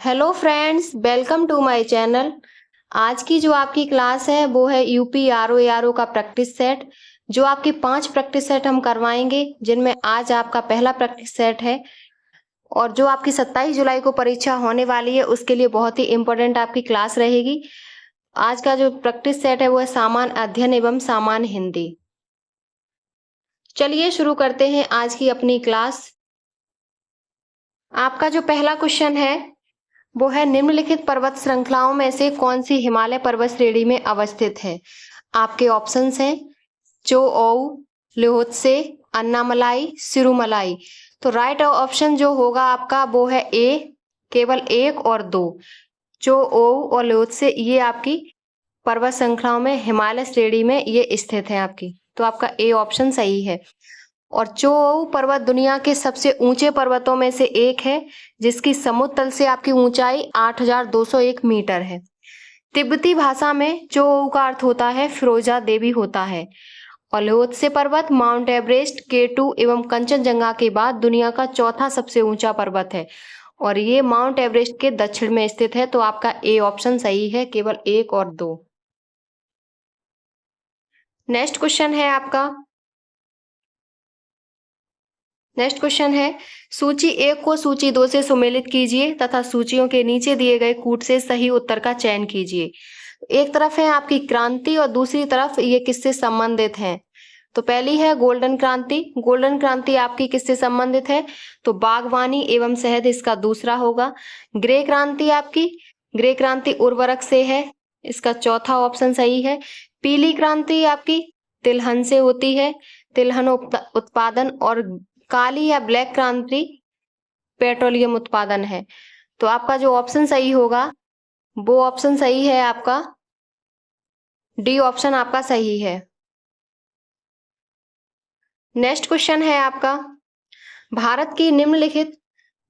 Hello friends, welcome to my channel. आज की जो आपकी क्लास है वो है यूपी आरओ एआरओ का प्रैक्टिस सेट। जो आपके 5 प्रैक्टिस सेट हम करवाएंगे, जिनमें आज आपका पहला प्रैक्टिस सेट है और जो आपकी 27 जुलाई को परीक्षा होने वाली है उसके लिए बहुत ही इम्पोर्टेंट आपकी क्लास रहेगी। आज का जो प्रैक्टिस सेट है वो है सामान्य अध्ययन एवं सामान्य हिंदी। चलिए शुरू करते हैं आज की अपनी क्लास। आपका जो पहला क्वेश्चन है वो है निम्नलिखित पर्वत श्रृंखलाओं में से कौन सी हिमालय पर्वत श्रेणी में अवस्थित है। आपके ऑप्शंस हैं चोओउ, ल्होत्से, अन्नामलाई, सिरुमलाई। तो राइट ऑप्शन जो होगा आपका वो है ए, केवल 1 और 2। चोओउ और ल्होत्से ये आपकी पर्वत श्रृंखलाओं में हिमालय श्रेणी में ये स्थित है आपकी, तो आपका ए ऑप्शन सही है। और चोओउ पर्वत दुनिया के सबसे ऊंचे पर्वतों में से एक है, जिसकी समुद्र तल से आपकी ऊंचाई 8,201 मीटर है। तिब्बती भाषा में चोओउ का अर्थ होता है फिरोजा देवी होता है। और ल्होत्से पर्वत माउंट एवरेस्ट, K2 एवं कंचनजंगा के बाद दुनिया का चौथा सबसे ऊंचा पर्वत है और ये माउंट एवरेस्ट के दक्षिण में स्थित है, तो आपका ए ऑप्शन सही है, केवल 1 और 2। नेक्स्ट क्वेश्चन है सूची 1 को सूची 2 से सुमेलित कीजिए तथा सूचियों के नीचे दिए गए कूट से सही उत्तर का चयन कीजिए। एक तरफ है आपकी क्रांति और दूसरी तरफ ये किससे संबंधित हैं। तो पहली है गोल्डन क्रांति। गोल्डन क्रांति आपकी किससे संबंधित है, तो बागवानी एवं शहद इसका दूसरा होगा। ग्रे क्रांति उर्वरक से है, इसका चौथा ऑप्शन सही है। पीली क्रांति आपकी तिलहन से होती है, तिलहन उत्पादन। और काली या ब्लैक क्रांति पेट्रोलियम उत्पादन है, तो आपका जो ऑप्शन सही होगा वो ऑप्शन सही है, आपका डी ऑप्शन आपका सही है। नेक्स्ट क्वेश्चन है आपका भारत की निम्नलिखित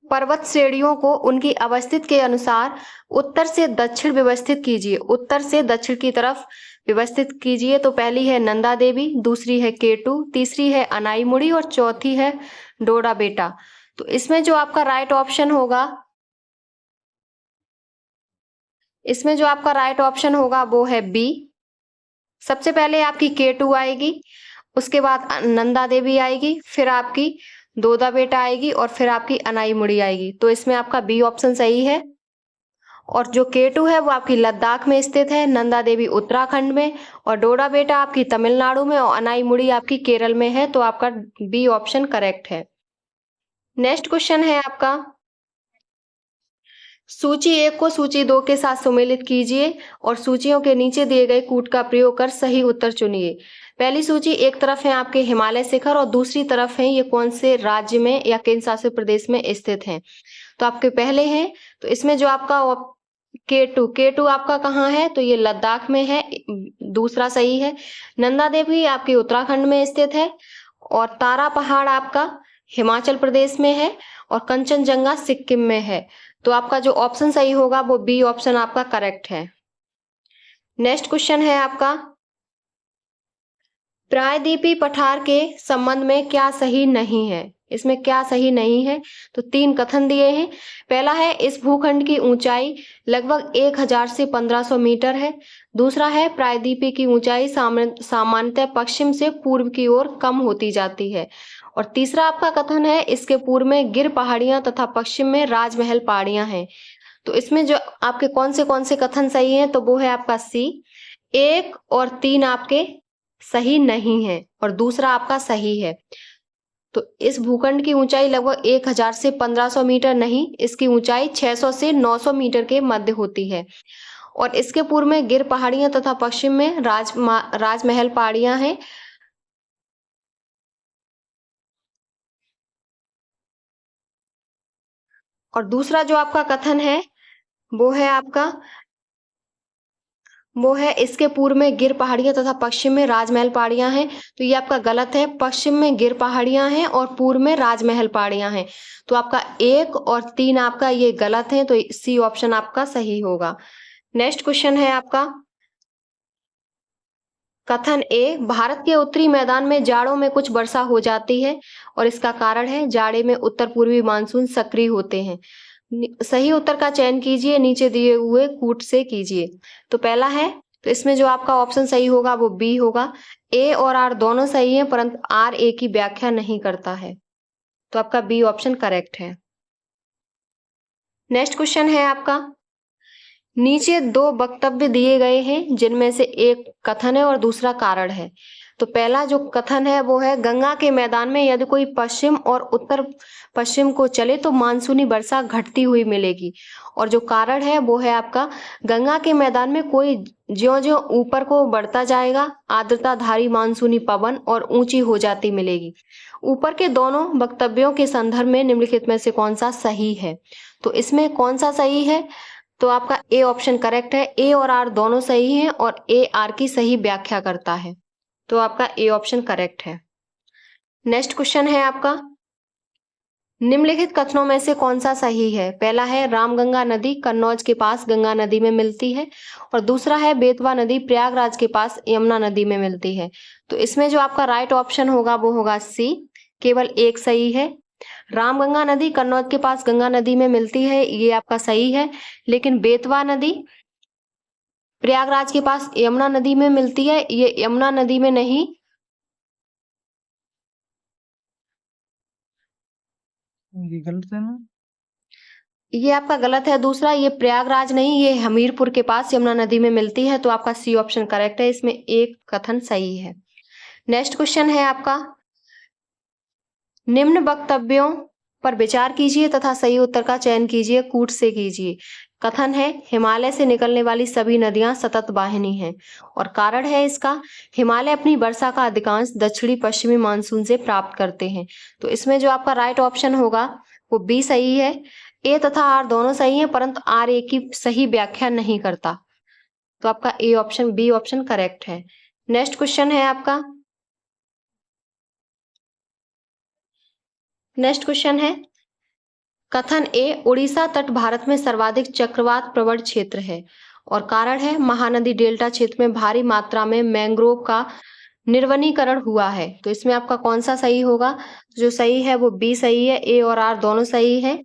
पर्वत श्रेणियों को उनकी अवस्थित के अनुसार उत्तर से दक्षिण व्यवस्थित कीजिए। उत्तर से दक्षिण की तरफ व्यवस्थित कीजिए। तो पहली है नंदा देवी, दूसरी है K2, तीसरी है अनाईमुड़ी और चौथी है डोडा बेटा। तो इसमें जो आपका राइट ऑप्शन होगा वो है बी। सबसे पहले आपकी K2 आएगी, उसके बाद नंदा देवी आएगी, फिर आपकी डोडा बेटा आएगी और फिर आपकी अनाईमुड़ी आएगी। तो इसमें आपका बी ऑप्शन सही है। और जो K2 है वो आपकी लद्दाख में स्थित है, नंदा देवी उत्तराखंड में और डोडा बेटा आपकी तमिलनाडु में और अनाईमुड़ी आपकी केरल में है, तो आपका बी ऑप्शन करेक्ट है। नेक्स्ट क्वेश्चन है आपका सूची 1 को सूची 2 के साथ सुमेलित कीजिए और सूचियों के नीचे दिए गए कूट का प्रयोग कर सही उत्तर चुनिए। पहली सूची एक तरफ है आपके हिमालय शिखर और दूसरी तरफ है ये कौन से राज्य में या केंद्र शासित प्रदेश में स्थित हैं। तो आपके पहले हैं, तो इसमें जो आपका K2 आपका कहाँ है, तो ये लद्दाख में है, दूसरा सही है। नंदा देवी आपके उत्तराखंड में स्थित है और तारा पहाड़ आपका हिमाचल प्रदेश में है और कंचनजंगा सिक्किम में है, तो आपका जो ऑप्शन सही होगा वो बी ऑप्शन आपका करेक्ट है। नेक्स्ट क्वेश्चन है आपका प्रायद्वीपीय पठार के संबंध में क्या सही नहीं है। इसमें क्या सही नहीं है, तो 3 कथन दिए हैं। पहला है इस भूखंड की ऊंचाई लगभग 1000 से 1500 मीटर है। दूसरा है प्रायद्वीपीय की ऊंचाई सामान्यतः पश्चिम से पूर्व की ओर कम होती जाती है। और तीसरा आपका कथन है इसके पूर्व में गिर पहाड़ियां तथा पश्चिम में राजमहल पहाड़ियां हैं। तो इसमें जो आपके कौन से कथन सही हैं, तो वो है आपका सी। 1 और 3 आपके सही नहीं है और दूसरा आपका सही है। तो इस भूखंड की ऊंचाई लगभग 1000 से 1500 मीटर नहीं, इसकी ऊंचाई 600 से 900 मीटर के मध्य होती है। और इसके पूर्व में गिर पहाड़ियां तथा पश्चिम में राजमहल पहाड़ियां हैं। और दूसरा जो आपका कथन है वो है इसके पूर्व में गिर पहाड़ियां तथा पश्चिम में राजमहल पहाड़ियां हैं, तो ये आपका गलत है। पश्चिम में गिर पहाड़ियां हैं और पूर्व में राजमहल पहाड़ियां हैं, तो आपका 1 और 3 आपका ये गलत है, तो सी ऑप्शन आपका सही होगा। नेक्स्ट क्वेश्चन है आपका कथन ए भारत के उत्तरी मैदान में जाड़ों में कुछ वर्षा हो जाती है और इसका कारण है जाड़े में उत्तर पूर्वी मानसून सक्रिय होते हैं। सही उत्तर का चयन कीजिए, नीचे दिए हुए कूट से कीजिए। तो पहला है, तो इसमें जो आपका ऑप्शन सही होगा वो बी होगा। ए और आर दोनों सही हैं, परंतु आर ए की व्याख्या नहीं करता है। तो आपका बी ऑप्शन करेक्ट है। नेक्स्ट क्वेश्चन है आपका, नीचे दो वक्तव्य दिए गए हैं जिनमें से एक कथन है और दूसरा कारण है। तो पहला जो कथन है वो है, गंगा के मैदान में यदि कोई पश्चिम और उत्तर पश्चिम को चले तो मानसूनी वर्षा घटती हुई मिलेगी। और जो कारण है वो है आपका, गंगा के मैदान में कोई ज्यों-ज्यों ऊपर को बढ़ता जाएगा आर्द्रताधारी मानसूनी पवन और ऊंची हो जाती मिलेगी। ऊपर के दोनों वक्तव्यों के संदर्भ में निम्नलिखित में से कौन सा सही है? तो इसमें कौन सा सही है? तो आपका ए ऑप्शन करेक्ट है। ए और आर दोनों सही हैं और ए आर की सही व्याख्या करता है। तो आपका ए ऑप्शन करेक्ट है। नेक्स्ट क्वेश्चन है आपका, निम्नलिखित कथनों में से कौन सा सही है? पहला है, रामगंगा नदी कन्नौज के पास गंगा नदी में मिलती है। और दूसरा है, बेतवा नदी प्रयागराज के पास यमुना नदी में मिलती है। तो इसमें जो आपका राइट ऑप्शन होगा वो होगा सी, केवल एक सही है। रामगंगा नदी कन्नौज के पास गंगा नदी में मिलती है, ये आपका सही है। लेकिन बेतवा नदी प्रयागराज के पास यमुना नदी में मिलती है, ये यमुना नदी में नहीं, ये गलत है ना? ये आपका गलत है। दूसरा, ये प्रयागराज नहीं, ये हमीरपुर के पास यमुना नदी में मिलती है। तो आपका सी ऑप्शन करेक्ट है, इसमें एक कथन सही है। नेक्स्ट क्वेश्चन है आपका, निम्न वक्तव्यों पर विचार कीजिए तथा सही उत्तर का चयन कीजिए, कूट से कीजिए। कथन है, हिमालय से निकलने वाली सभी नदियां सतत वाहिनी हैं। और कारण है इसका, हिमालय अपनी वर्षा का अधिकांश दक्षिणी पश्चिमी मानसून से प्राप्त करते हैं। तो इसमें जो आपका राइट ऑप्शन होगा वो बी सही है। ए तथा आर दोनों सही हैं, परंतु आर ए की सही व्याख्या नहीं करता। तो आपका A option, B option correct है। नेक्स्ट क्वेश्चन है आपका, नेक्स्ट क्वेश्चन है, कथन ए, उड़ीसा तट भारत में सर्वाधिक चक्रवात प्रवण क्षेत्र है। और कारण है, महानदी डेल्टा क्षेत्र में भारी मात्रा में मैंग्रोव का निर्वनीकरण हुआ है। तो इसमें आपका कौन सा सही होगा? जो सही है वो बी सही है। ए और आर दोनों सही है,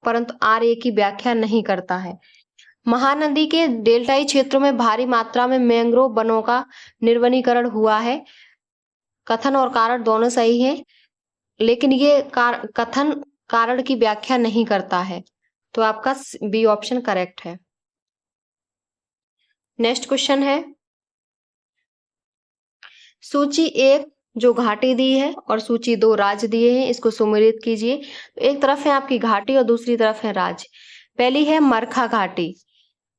परंतु आर ए की व्याख्या नहीं करता है। महानदी के डेल्टाई क्षेत्रों में भारी मात्रा में मैंग्रोव वनों का निर्वनीकरण हुआ है। कथन और कारण दोनों सही है, लेकिन ये कथन कारण की व्याख्या नहीं करता है। तो आपका बी ऑप्शन करेक्ट है। नेक्स्ट क्वेश्चन है, सूची एक जो घाटी दी है और सूची दो राज्य दिए हैं, इसको सुमेलित कीजिए। तो एक तरफ है आपकी घाटी और दूसरी तरफ है राज्य। पहली है मरखा घाटी।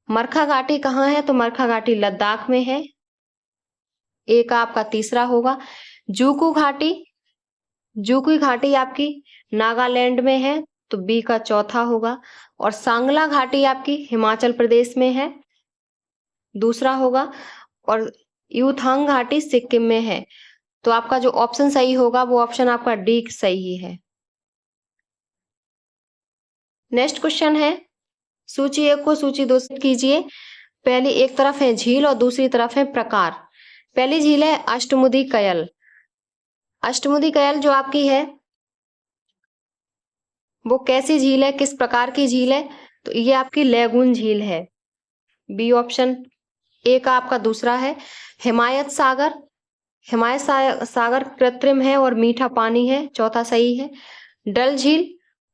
मरखा घाटी कहाँ है? तो मरखा घाटी लद्दाख में है, ए का आपका तीसरा होगा। जूकू घाटी, जूकू घाटी आपकी नागालैंड में है, तो बी का चौथा होगा। और सांगला घाटी आपकी हिमाचल प्रदेश में है, दूसरा होगा। और यूथांग घाटी सिक्किम में है। तो आपका जो ऑप्शन सही होगा वो ऑप्शन आपका डी सही है। नेक्स्ट क्वेश्चन है, सूची एक को सूची दो से कीजिए। पहली एक तरफ है झील और दूसरी तरफ है प्रकार। पहली झील है अष्टमुदी कयल। अष्टमुदी कयल जो आपकी है वो कैसी झील है, किस प्रकार की झील है? तो ये आपकी लैगून झील है, बी ऑप्शन। ए का आपका दूसरा है हिमायत सागर। हिमायत सागर कृत्रिम है और मीठा पानी है, चौथा सही है। डल झील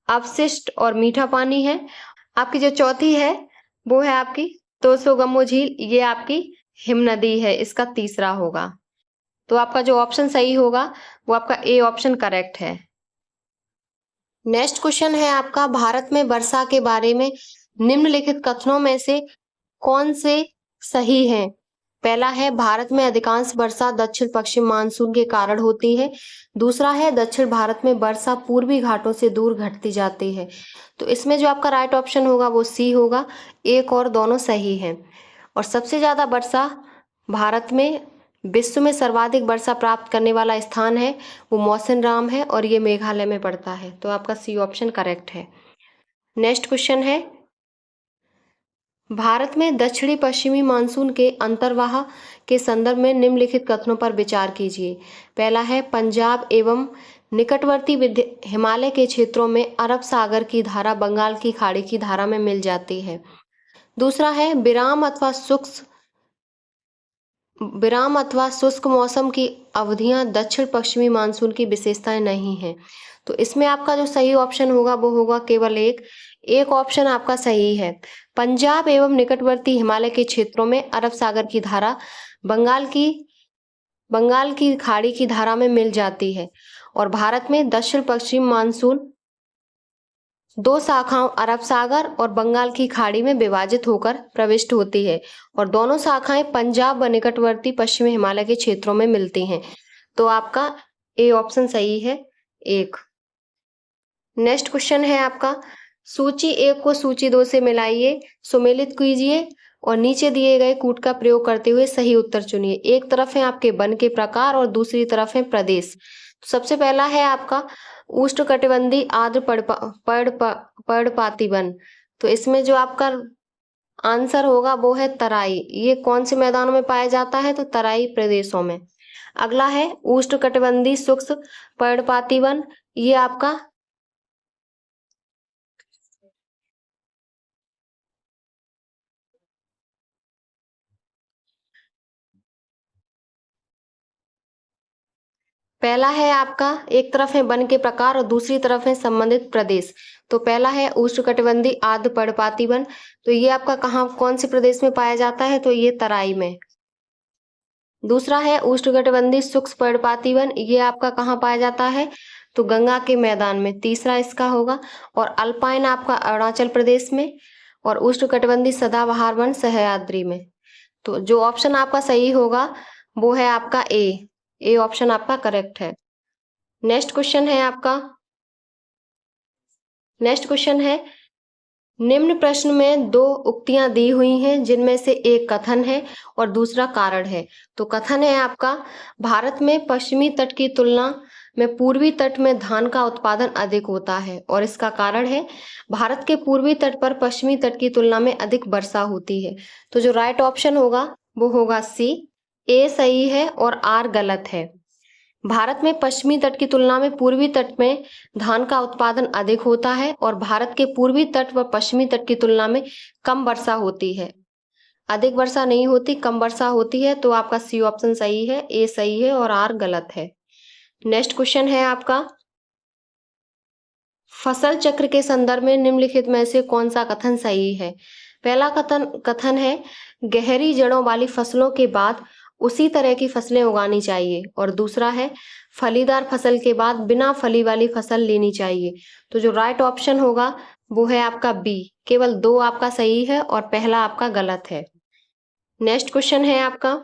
अवशिष्ट और मीठा पानी है। आपकी जो चौथी है वो है आपकी तोसोगमो झील, ये आपकी हिम नदी है, इसका तीसरा होगा। तो आपका जो ऑप्शन सही होगा वो आपका ए ऑप्शन करेक्ट है। नेक्स्ट क्वेश्चन है आपका, भारत में वर्षा के बारे में निम्नलिखित कथनों में से कौन से सही हैं? पहला है, भारत में अधिकांश वर्षा दक्षिण पश्चिम मानसून के कारण होती है। दूसरा है, दक्षिण भारत में वर्षा पूर्वी घाटों से दूर घटती जाती है। तो इसमें जो आपका राइट ऑप्शन होगा वो सी होगा। एक और दोनों सही हैं। और सबसे ज्यादा वर्षा भारत में, विश्व में सर्वाधिक वर्षा प्राप्त करने वाला स्थान है वो मौसिनराम है और ये मेघालय में पड़ता है। तो आपका सी ऑप्शन करेक्ट है। नेक्स्ट क्वेश्चन है, भारत में दक्षिणी पश्चिमी मानसून के अंतर्वाह के संदर्भ में निम्नलिखित कथनों पर विचार कीजिए। पहला है, पंजाब एवं निकटवर्ती हिमालय के क्षेत्रों में अरब सागर की धारा बंगाल की खाड़ी की धारा में मिल जाती है। दूसरा है विराम अथवा शुष्क मौसम की अवधियां दक्षिण पश्चिमी मानसून की विशेषताएं नहीं हैं। तो इसमें आपका जो सही ऑप्शन होगा वो होगा केवल एक ऑप्शन आपका सही है। पंजाब एवं निकटवर्ती हिमालय के क्षेत्रों में अरब सागर की धारा बंगाल की खाड़ी की धारा में मिल जाती है और भारत में दक्षिण पश्चिम मानसून दो शाखाओं अरब सागर और बंगाल की खाड़ी में विभाजित होकर प्रविष्ट होती है और दोनों शाखाएं पंजाब व निकटवर्ती पश्चिमी हिमालय के क्षेत्रों में मिलती हैं। तो आपका ए ऑप्शन सही है। नेक्स्ट क्वेश्चन है आपका, सूची 1 को सूची 2 से मिलाइए, सुमेलित कीजिए और नीचे दिए गए कूट का प्रयोग करते हुए सही उत्तर चुनिए। एक तरफ है आपके वन के प्रकार और दूसरी तरफ है प्रदेश। तो सबसे पहला है आपका उष्णकटिबंधीय आर्द्र पर्णपाती वन। तो इसमें जो आपका आंसर होगा वो है तराई। ये कौन से मैदानों में पाया जाता है? तो तराई प्रदेशों में। अगला है उष्णकटिबंधीय शुष्क पर्णपाती वन। ये आपका पहला है आपका, एक तरफ है वन के प्रकार और दूसरी तरफ है संबंधित प्रदेश। तो पहला है उष्णकटिबंधीय आर्द्र पर्णपाती वन। तो ये आपका कौन से प्रदेश में पाया जाता है? तो ये तराई में। दूसरा है उष्णकटिबंधीय शुष्क पर्णपाती वन। ये आपका कहाँ पाया जाता है? तो गंगा के मैदान में। तीसरा इसका होगा। और अल्पाइन आपका अरुणाचल प्रदेश में और उष्णकटिबंधीय सदाबहार वन सह्याद्री में। तो जो ऑप्शन आपका सही होगा वो है आपका ए ऑप्शन आपका करेक्ट है। नेक्स्ट क्वेश्चन है, निम्न प्रश्न में 2 उक्तियां दी हुई हैं जिनमें से एक कथन है और दूसरा कारण है। तो कथन है आपका, भारत में पश्चिमी तट की तुलना में पूर्वी तट में धान का उत्पादन अधिक होता है और इसका कारण है भारत के पूर्वी तट पर पश्चिमी तट की तुलना में अधिक वर्षा होती है। तो जो राइट ऑप्शन होगा वो होगा सी। ए सही है और आर गलत है। भारत में पश्चिमी तट की तुलना में पूर्वी तट में धान का उत्पादन अधिक होता है और भारत के पूर्वी तट व पश्चिमी तट की तुलना में कम वर्षा होती है। अधिक वर्षा नहीं होती, कम वर्षा होती है। तो आपका सी ऑप्शन सही है, ए सही है और आर गलत है। नेक्स्ट क्वेश्चन है आपका, फसल चक्र के संदर्भ में निम्नलिखित में से कौन सा कथन सही है? पहला कथन है, गहरी जड़ों वाली फसलों के बाद उसी तरह की फसलें उगानी चाहिए। और दूसरा है, फलीदार फसल के बाद बिना फली वाली फसल लेनी चाहिए। तो जो राइट ऑप्शन होगा वो है आपका बी। केवल 2 आपका सही है और पहला आपका गलत है। नेक्स्ट क्वेश्चन है आपका,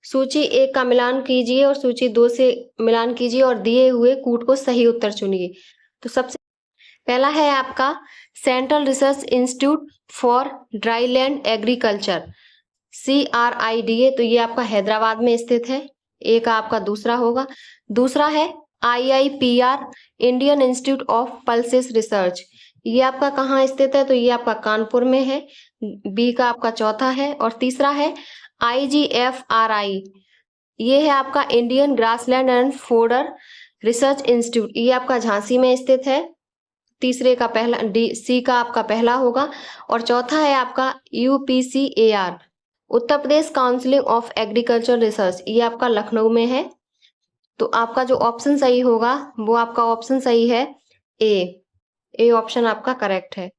सूची 1 का मिलान कीजिए और सूची 2 से मिलान कीजिए और दिए हुए कूट को सही उत्तर चुनिए। तो सबसे पहला है आपका central research institute for dryland agriculture, CRIDA। तो ये आपका हैदराबाद में स्थित है। एक आपका दूसरा होगा। दूसरा है IIPR, Indian institute of pulses research. ये आपका कहाँ स्थित है? तो ये आपका कानपुर में है। बी का आपका चौथा है। और तीसरा है IGFRI, ये है आपका Indian grassland and fodder research institute. ये आपका झांसी में स्थित है। तीसरे का पहला सी का आपका पहला होगा। और चौथा है आपका UPCAR, Uttar Pradesh counselling of agriculture research. ये आपका लखनऊ में है। तो आपका जो ऑप्शन सही होगा वो आपका ऑप्शन सही है ए ऑप्शन आपका करेक्ट है।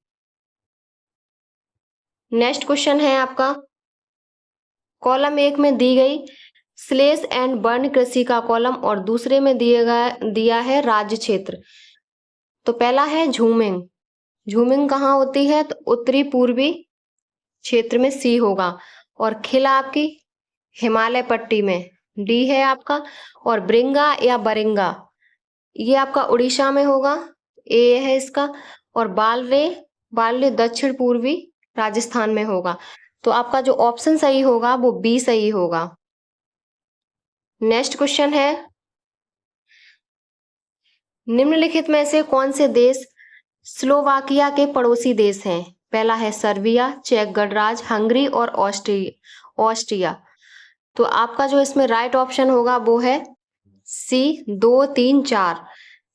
नेक्स्ट क्वेश्चन है आपका, कॉलम 1 में दी गई स्लेश एंड बर्न कृषि का कॉलम और दूसरे में दिया है राज्य क्षेत्र। तो पहला है झूमिंग कहाँ होती है? तो उत्तरी पूर्वी क्षेत्र में सी होगा। और खिला आपकी हिमालय पट्टी में, डी है आपका। और ब्रिंगा या बरिंगा ये आपका उड़ीसा में होगा, ए है इसका। और बाल्रे दक्षिण पूर्वी राजस्थान में होगा। तो आपका जो ऑप्शन सही होगा वो बी सही होगा। नेक्स्ट क्वेश्चन है, निम्नलिखित में से कौन से देश स्लोवाकिया के पड़ोसी देश हैं? पहला है सर्बिया, चेक गणराज्य, हंगरी और ऑस्ट्रिया। तो आपका जो इसमें राइट ऑप्शन होगा वो है सी 2, 3, 4।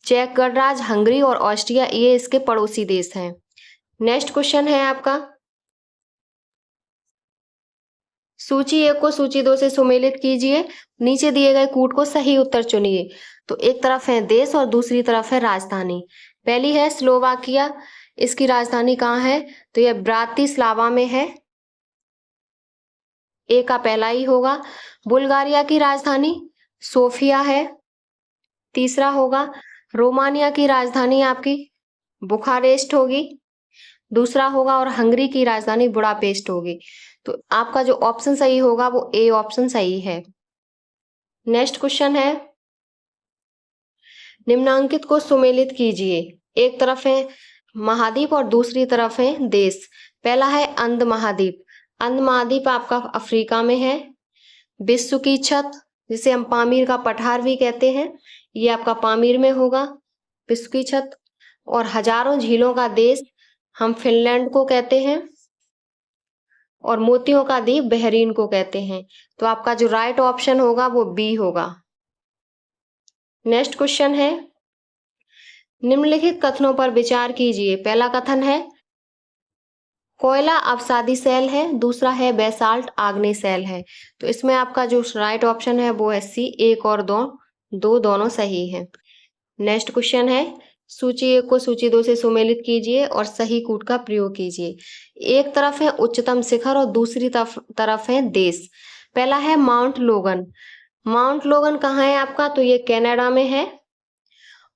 चेक गणराज्य, हंगरी और ऑस्ट्रिया ये इसके पड़ोसी देश हैं। नेक्स्ट क्वेश्चन है आपका, सूची 1 को सूची 2 से सुमेलित कीजिए। नीचे दिए गए कूट को सही उत्तर चुनिए। तो एक तरफ है देश और दूसरी तरफ है राजधानी। पहली है स्लोवाकिया, इसकी राजधानी कहाँ है? तो यह ब्रातिस्लावा में है। ए का पहला ही होगा। बुल्गारिया की राजधानी सोफिया है। तीसरा होगा रोमानिया की राजधानी आपकी बुखारेस्ट होगी। दूसरा होगा और हंगरी की राजधानी बुडापेस्ट होगी। तो आपका जो ऑप्शन सही होगा वो ए ऑप्शन सही है। नेक्स्ट क्वेश्चन है, निम्नांकित को सुमेलित कीजिए। एक तरफ है महाद्वीप और दूसरी तरफ है देश। पहला है अंध महाद्वीप। अंध महाद्वीप आपका अफ्रीका में है। विश्व की छत, जिसे हम पामीर का पठार भी कहते हैं, ये आपका पामीर में होगा, विश्व की छत। और हजारों झीलों का देश हम फिनलैंड को कहते हैं। और मोतियों का द्वीप बहरीन को कहते हैं। तो आपका जो राइट ऑप्शन होगा वो बी होगा। नेक्स्ट क्वेश्चन है, निम्नलिखित कथनों पर विचार कीजिए। पहला कथन है कोयला अवसादी शैल है, दूसरा है बेसाल्ट आग्नेय शैल है। तो इसमें आपका जो राइट ऑप्शन है वो है सी, 1 और 2 दोनों सही है। नेक्स्ट क्वेश्चन है, सूची 1 को सूची 2 से सुमेलित कीजिए और सही कूट का प्रयोग कीजिए। एक तरफ है उच्चतम शिखर और दूसरी तरफ है देश। पहला है माउंट लोगन। माउंट लोगन कहाँ है आपका? तो ये कनाडा में है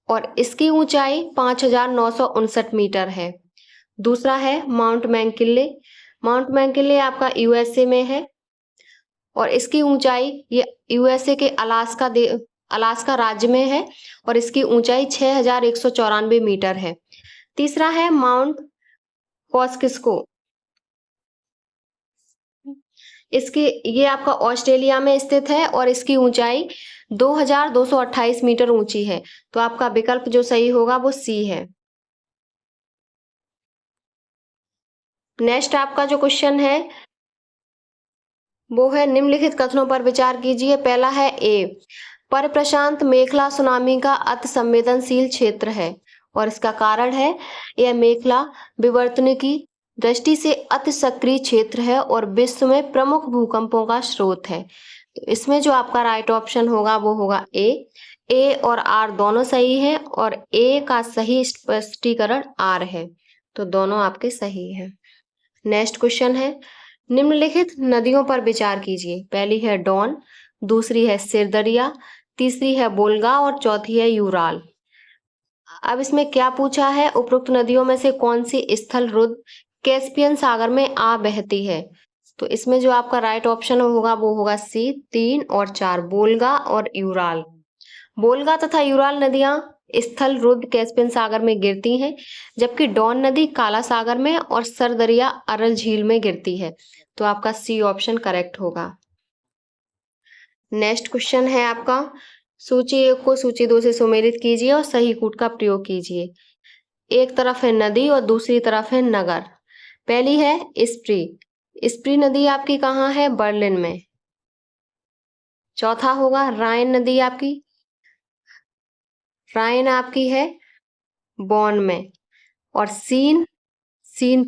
और इसकी ऊंचाई 5,959 मीटर है। दूसरा है माउंट मैकिंले। माउंट मैकिंले आपका यूएसए में है और इसकी ऊंचाई, ये यूएसए के अलास्का राज्य में है और इसकी ऊंचाई 6,194 मीटर है। तीसरा है माउंट कॉस्किस्को। ये आपका ऑस्ट्रेलिया में स्थित है और इसकी ऊंचाई 2,228 मीटर ऊंची है। तो आपका विकल्प जो सही होगा वो सी है। नेक्स्ट आपका जो क्वेश्चन है वो है निम्नलिखित कथनों पर विचार कीजिए। पहला है ए, पर प्रशांत मेखला सुनामी का अति संवेदनशील क्षेत्र है और इसका कारण है यह मेखला विवर्तन की दृष्टि से अति सक्रिय क्षेत्र है और विश्व में प्रमुख भूकंपों का स्रोत है। तो इसमें जो आपका राइट ऑप्शन होगा वो होगा ए और आर दोनों सही है और ए का सही स्पष्टीकरण आर है। तो दोनों आपके सही है। नेक्स्ट क्वेश्चन है, निम्नलिखित नदियों पर विचार कीजिए। पहली है डॉन, दूसरी है सिरदरिया, तीसरी है बोल्गा और चौथी है यूराल। अब इसमें क्या पूछा है, उपरोक्त नदियों में से कौन सी स्थल रुद्र कैस्पियन सागर में आ बहती है? तो इसमें जो आपका राइट ऑप्शन होगा वो होगा सी, 3 और 4, बोल्गा और यूराल। बोल्गा तथा यूराल नदियां स्थल रुद्र कैस्पियन सागर में गिरती हैं, जबकि डॉन नदी काला सागर में और सरदरिया अरल झील में गिरती है। तो आपका सी ऑप्शन करेक्ट होगा। नेक्स्ट क्वेश्चन है आपका, सूची 1 को सूची 2 से सुमेलित कीजिए और सही कूट का प्रयोग कीजिए। एक तरफ है नदी और दूसरी तरफ है नगर। पहली है स्प्री नदी आपकी कहाँ है? बर्लिन में। चौथा होगा राइन नदी आपकी है बॉन में। और सीन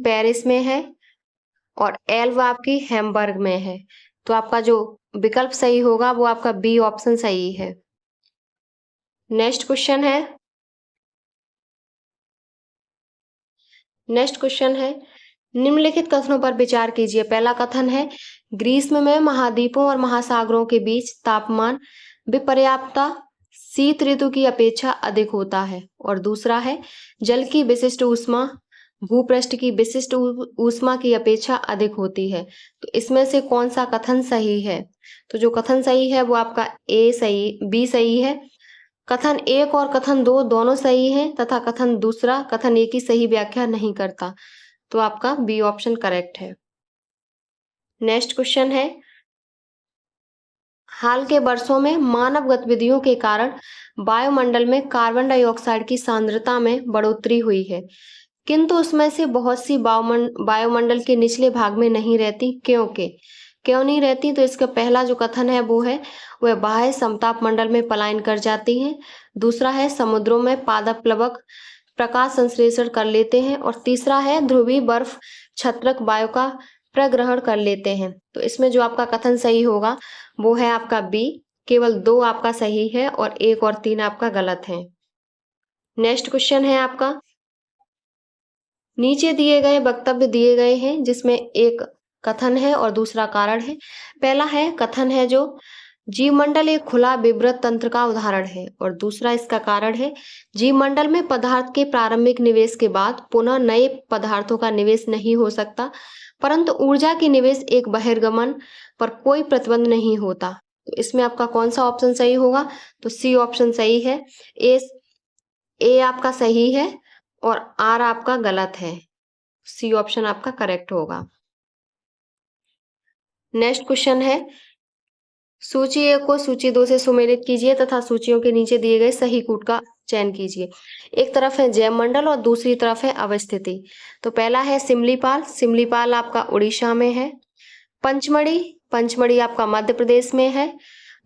पेरिस में है और एल्व आपकी हैम्बर्ग में है। तो आपका जो विकल्प सही होगा वो आपका बी ऑप्शन सही है। नेक्स्ट क्वेश्चन है निम्नलिखित कथनों पर विचार कीजिए। पहला कथन है ग्रीष्म में महाद्वीपों और महासागरों के बीच तापमान विपर्याप्तता शीत ऋतु की अपेक्षा अधिक होता है। और दूसरा है जल की विशिष्ट ऊष्मा भूपृष्ठ की विशिष्ट ऊष्मा की अपेक्षा अधिक होती है। तो इसमें से कौन सा कथन सही है? तो जो कथन सही है वो आपका बी सही है। कथन 1 और कथन 2 दोनों सही हैं तथा कथन 1 की सही व्याख्या नहीं करता। तो आपका बी ऑप्शन करेक्ट है। नेक्स्ट क्वेश्चन है, हाल के वर्षों में मानव गतिविधियों के कारण वायुमंडल में कार्बन डाइऑक्साइड की सांद्रता में बढ़ोतरी हुई है, किंतु उसमें से बहुत सी वायुमंडल के निचले भाग में नहीं रहती। क्योंकि क्यों नहीं रहती? तो इसका पहला जो कथन है वो है वह बाह्य समताप मंडल में पलायन कर जाती हैं। दूसरा है समुद्रों में पादप प्लवक प्रकाश संश्लेषण कर लेते हैं। और तीसरा है ध्रुवीय बर्फ छत्रक वायु का प्रग्रहण कर लेते हैं। तो इसमें जो आपका कथन सही होगा वो है आपका बी। केवल 2 आपका सही है और 1 और 3 आपका गलत है। नेक्स्ट क्वेश्चन है आपका, नीचे दिए गए वक्तव्य दिए गए हैं जिसमें एक कथन है और दूसरा कारण है। पहला है कथन है जो जीवमंडल एक खुला विवृत तंत्र का उदाहरण है। और दूसरा इसका कारण है जीवमंडल में पदार्थ के प्रारंभिक निवेश के बाद पुनः नए पदार्थों का निवेश नहीं हो सकता, परंतु ऊर्जा की निवेश एक बहिर्गमन पर कोई प्रतिबंध नहीं होता। तो इसमें आपका कौन सा ऑप्शन सही होगा? तो सी ऑप्शन सही है। ए आपका सही है और आर आपका गलत है। सी ऑप्शन आपका करेक्ट होगा। नेक्स्ट क्वेश्चन है, सूची 1 को सूची 2 से सुमेलित कीजिए तथा सूचियों के नीचे दिए गए सही कूट का चयन कीजिए। एक तरफ है जयमंडल और दूसरी तरफ है अवस्थिति। तो पहला है सिमलीपाल। सिमलीपाल आपका उड़ीसा में है। पंचमढ़ी, पंचमढ़ी आपका मध्य प्रदेश में है।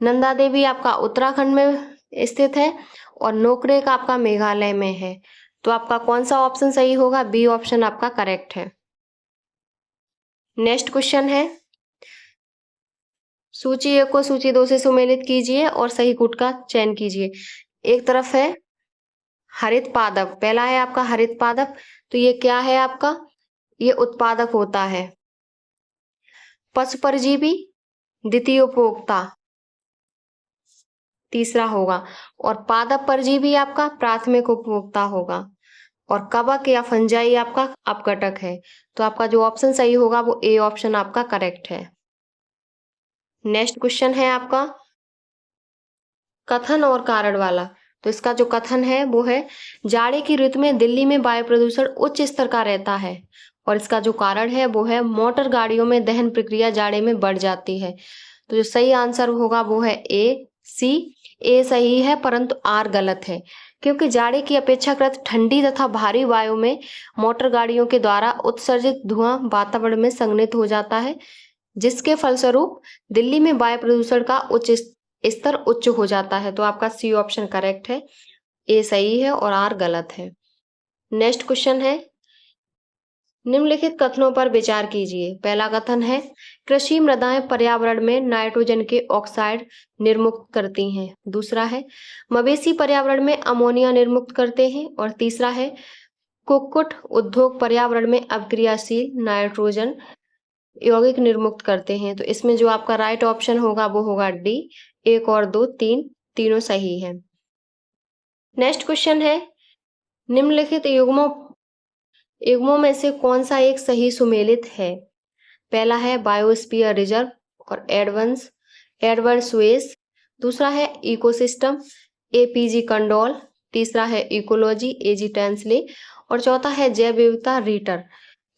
नंदा देवी आपका उत्तराखंड में स्थित है। और नोकरेक आपका मेघालय में है। तो आपका कौन सा ऑप्शन सही होगा? बी ऑप्शन आपका करेक्ट है। नेक्स्ट क्वेश्चन है, सूची 1 को सूची 2 से सुमेलित कीजिए और सही कूट का चयन कीजिए। एक तरफ है हरित पादप। पहला है आपका हरित पादप। तो ये क्या है आपका? ये उत्पादक होता है। पशु परजीवी द्वितीय उपभोक्ता तीसरा होगा। और पादप परजीवी आपका प्राथमिक उपभोक्ता होगा। और कवक या फंजाई आपका अपघटक है। तो आपका जो ऑप्शन सही होगा वो ए ऑप्शन आपका करेक्ट है। नेक्स्ट क्वेश्चन है आपका कथन और कारण वाला। तो इसका जो कथन है वो है जाड़े की ऋतु में दिल्ली में वायु प्रदूषण उच्च स्तर का रहता है। और इसका जो कारण है वो है मोटर गाड़ियों में दहन प्रक्रिया जाड़े में बढ़ जाती है। तो जो सही आंसर होगा वो है ए सी। ए सही है परंतु आर गलत है, क्योंकि जाड़े की अपेक्षाकृत ठंडी तथा भारी वायु में मोटर गाड़ियों के द्वारा उत्सर्जित धुआं वातावरण में संघनित हो जाता है, जिसके फलस्वरूप दिल्ली में वायु प्रदूषण का स्तर उच्च हो जाता है। तो आपका सी ऑप्शन करेक्ट है। ए सही है और आर गलत है। नेक्स्ट क्वेश्चन है, निम्नलिखित कथनों पर विचार कीजिए। पहला कथन है कृषि मृदाएं पर्यावरण में नाइट्रोजन के ऑक्साइड निर्मुक्त करती हैं। दूसरा है मवेशी पर्यावरण में अमोनिया निर्मुक्त करते हैं। और तीसरा है कुक्कुट उद्योग पर्यावरण में अभिक्रियाशील नाइट्रोजन यौगिक निर्मुक्त करते हैं। तो इसमें जो आपका राइट ऑप्शन होगा वो होगा डी। 1 और 2 3 तीनों सही है। नेक्स्ट क्वेश्चन है निम्नलिखित युग्मों में से कौन सा एक सही सुमेलित है? पहला है बायोस्फीयर रिजर्व और एडवर्ड स्वेस। दूसरा है इकोसिस्टम एपीजी कंडोल। तीसरा है इकोलॉजी एजी टेंसले। और चौथा है जैव विविधता रीटर।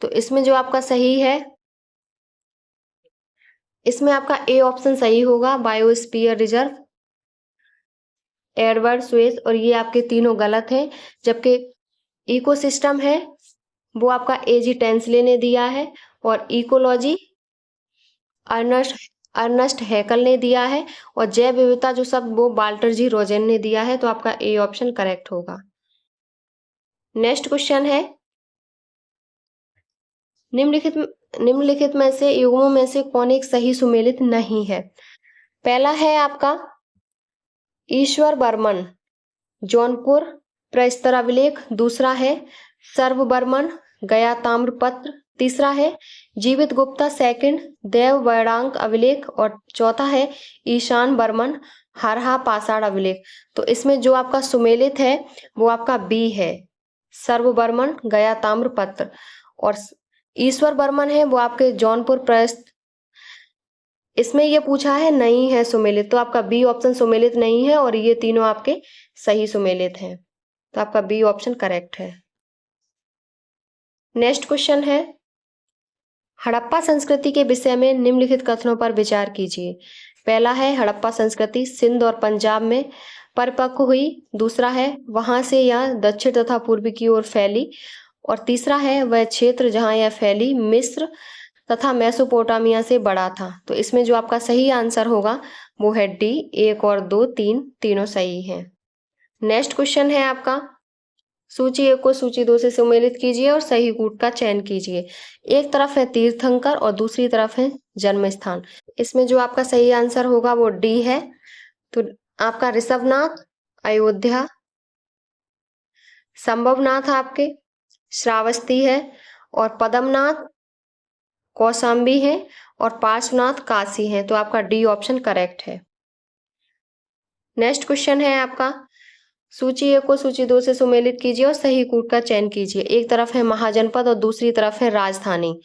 तो इसमें जो आपका सही है, इसमें आपका ए ऑप्शन सही होगा, बायोस्फीयर रिजर्व, एडवर्ड स्वेस। और ये आपके तीनों गलत हैं। जबकि इकोसिस्टम है वो आपका एजी टेंसले ने दिया है। और इकोलॉजी अर्नस्ट हैकल ने दिया है। और जैव विविधता जो सब वो वाल्टर जी रोजेन ने दिया है। तो आपका ए ऑप्शन करेक्ट होगा। नेक्स्ट क्वेश्चन है निम्नलिखित में से युग्मों में से कौन एक सही सुमेलित नहीं है? पहला है आपका ईश्वर बर्मन जौनपुर प्रस्तर अभिलेख। दूसरा है सर्व बर्मन गया ताम्रपत्र। तीसरा है जीवित गुप्ता सेकंड देव वैरांक अभिलेख। और चौथा है ईशान बर्मन हरहा पाषाण अभिलेख। तो इसमें जो आपका सुमेलित है वो आपका बी है, सर्व बर्मन गया ताम्रपत्र। और ईश्वर बर्मन है वो आपके जौनपुर प्रस्थ। इसमें ये पूछा है नहीं है सुमेलित, तो आपका बी ऑप्शन सुमेलित नहीं है और ये तीनों आपके सही सुमेलित हैं। तो आपका बी ऑप्शन करेक्ट है। नेक्स्ट क्वेश्चन है हड़प्पा संस्कृति के विषय में निम्नलिखित कथनों पर विचार कीजिए। पहला है हड़प्पा संस्कृति सिंध और पंजाब में परिपक्व हुई। दूसरा है वहां से यह दक्षिण तथा पूर्व की ओर फैली। और तीसरा है वह क्षेत्र जहां यह फैली मिस्र तथा मेसोपोटामिया से बड़ा था। तो इसमें जो आपका सही आंसर होगा वो है डी, 1 और 2, 3 तीनों सही हैं। नेक्स्ट क्वेश्चन है आपका, सूची 1 को सूची 2 से सम्मिलित कीजिए और सही कूट का चयन कीजिए। एक तरफ है तीर्थंकर और दूसरी तरफ है जन्म स्थान। इसमें जो आपका सही आंसर होगा वो डी है। तो आपका ऋषभनाथ, अयोध्या, संभवनाथ आपके श्रावस्ती है, और पद्मनाथ कौशाम्बी है, और पार्श्वनाथ काशी है। तो आपका डी ऑप्शन करेक्ट है। नेक्स्ट क्वेश्चन है आपका, सूची 1 को सूची 2 से सुमेलित कीजिए और सही कूट का चयन कीजिए। एक तरफ है महाजनपद और दूसरी तरफ है राजधानी।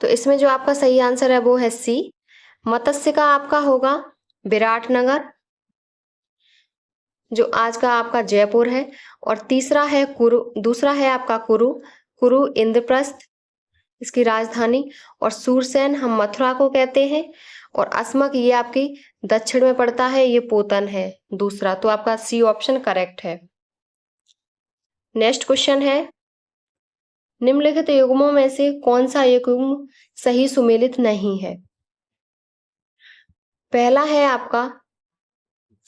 तो इसमें जो आपका सही आंसर है वो है सी, मत्स्य का आपका होगा विराटनगर, जो आज का आपका जयपुर है, और तीसरा है कुरु, दूसरा है आपका कुरु इंद्रप्रस्थ, इसकी राजधानी, और सूरसेन हम मथुरा को कहते हैं, और अस्मक ये आपकी दक्षिण में पड़ता है, ये पोतन है दूसरा। तो आपका सी ऑप्शन करेक्ट है। नेक्स्ट क्वेश्चन है, निम्नलिखित युग्मों में से कौन सा एक युग्म सही सुमेलित नहीं है? पहला है आपका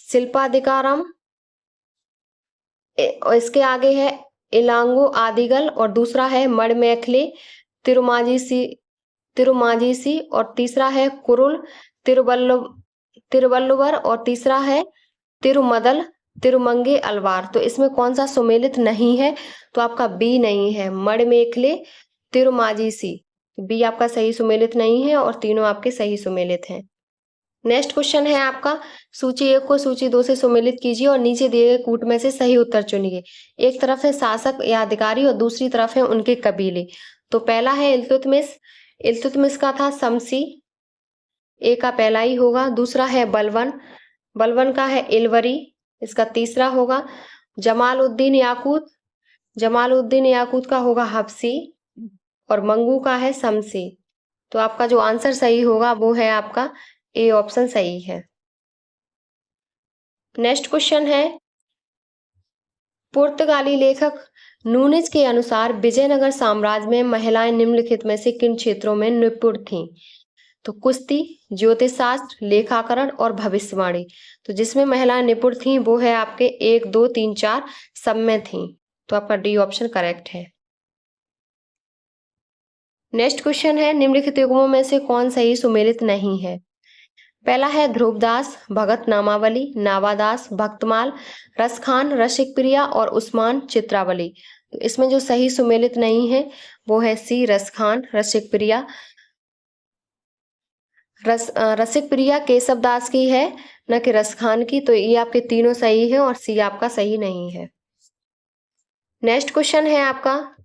शिल्पाधिकारम, और इसके आगे है इलांगो आदिगल, और दूसरा है मणिमेखले तिरुमाजीसी, और तीसरा है कुरुल तिरुवल्लुवर, और तीसरा है तिरुमदल तिरुमंगे अलवार। तो इसमें कौन सा सुमेलित नहीं है? तो आपका बी नहीं है, मणिमेखले तिरुमाजीसी। बी आपका सही सुमेलित नहीं है और तीनों आपके सही सुमेलित हैं। नेक्स्ट क्वेश्चन है आपका, सूची 1 को सूची 2 से सुमेलित कीजिए और नीचे दिए गए कूट में से सही उत्तर चुनिए। एक तरफ है शासक या अधिकारी और दूसरी तरफ है उनके कबीले। तो पहला है इल्तुतमिश का था शमसी, ए का पहला ही होगा। दूसरा है बलवन का है इलवरी, इसका तीसरा होगा। जमालुद्दीन याकूत का होगा हबसी, और मंगू का है शमसी। तो आपका जो आंसर सही होगा वो है आपका ए ऑप्शन सही है। नेक्स्ट क्वेश्चन है, पुर्तगाली लेखक नूनिज के अनुसार विजयनगर साम्राज्य में महिलाएं निम्नलिखित में से किन क्षेत्रों में निपुण थीं? तो कुश्ती, ज्योतिष शास्त्र, लेखाकरण और भविष्यवाणी। तो जिसमें महिलाएं निपुण थीं वो है आपके 1, 2, 3, 4 सब में थीं। तो आपका डी ऑप्शन करेक्ट है। नेक्स्ट क्वेश्चन है, निम्नलिखित युग्मों में से कौन सही सुमेलित नहीं है? पहला है ध्रुवदास, भगत नामावली, नावादास, भक्तमाल, रसखान, रसिक प्रिया, और उस्मान चित्रावली। तो इसमें जो सही सुमेलित नहीं है वो है सी, रसखान रसिक प्रिया। रसिक प्रिया केशव दास की है, न कि रसखान की। तो ये आपके तीनों सही है और सी आपका सही नहीं है। नेक्स्ट क्वेश्चन है आपका,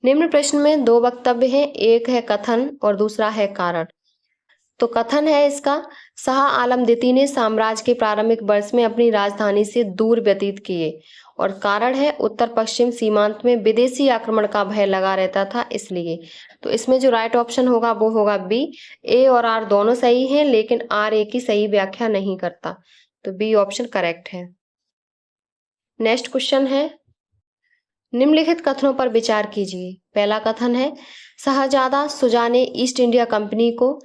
निम्न प्रश्न में 2 वक्तव्य हैं, एक है कथन और दूसरा है कारण। तो कथन है इसका, शाह आलम द्वितीय ने साम्राज्य के प्रारंभिक वर्ष में अपनी राजधानी से दूर व्यतीत किए, और कारण है उत्तर पश्चिम सीमांत में विदेशी आक्रमण का भय लगा रहता था, इसलिए। तो इसमें जो राइट ऑप्शन होगा वो होगा बी। ए और आर दोनों सही हैं, लेकिन आर ए की सही व्याख्या नहीं करता। तो बी ऑप्शन करेक्ट है। नेक्स्ट क्वेश्चन है, निम्नलिखित कथनों पर विचार कीजिए। पहला कथन है, शहजादा शुजा ने ईस्ट इंडिया कंपनी को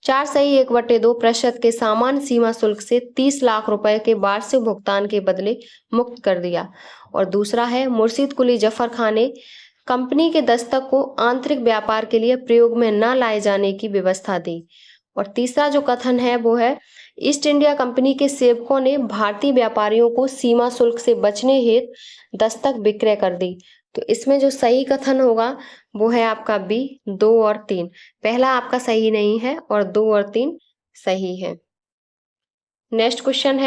4.1/2% के सामान्य सीमा शुल्क से 30 लाख रुपए के वार्षिक भुगतान के बदले मुक्त कर दिया। और दूसरा है, मुर्शिद कुली जफर खान ने कंपनी के दस्तक को आंतरिक व्यापार के लिए प्रयोग में न लाए जाने की व्यवस्था दी। और तीसरा जो कथन है वो है, ईस्ट इंडिया कंपनी के सेवकों ने भारतीय व्यापारियों को सीमा शुल्क से बचने हेतु दस्तक विक्रय कर दी। तो इसमें जो सही कथन होगा वो है आपका बी, 2 और 3। पहला आपका सही नहीं है और 2 और 3 सही है। नेक्स्ट क्वेश्चन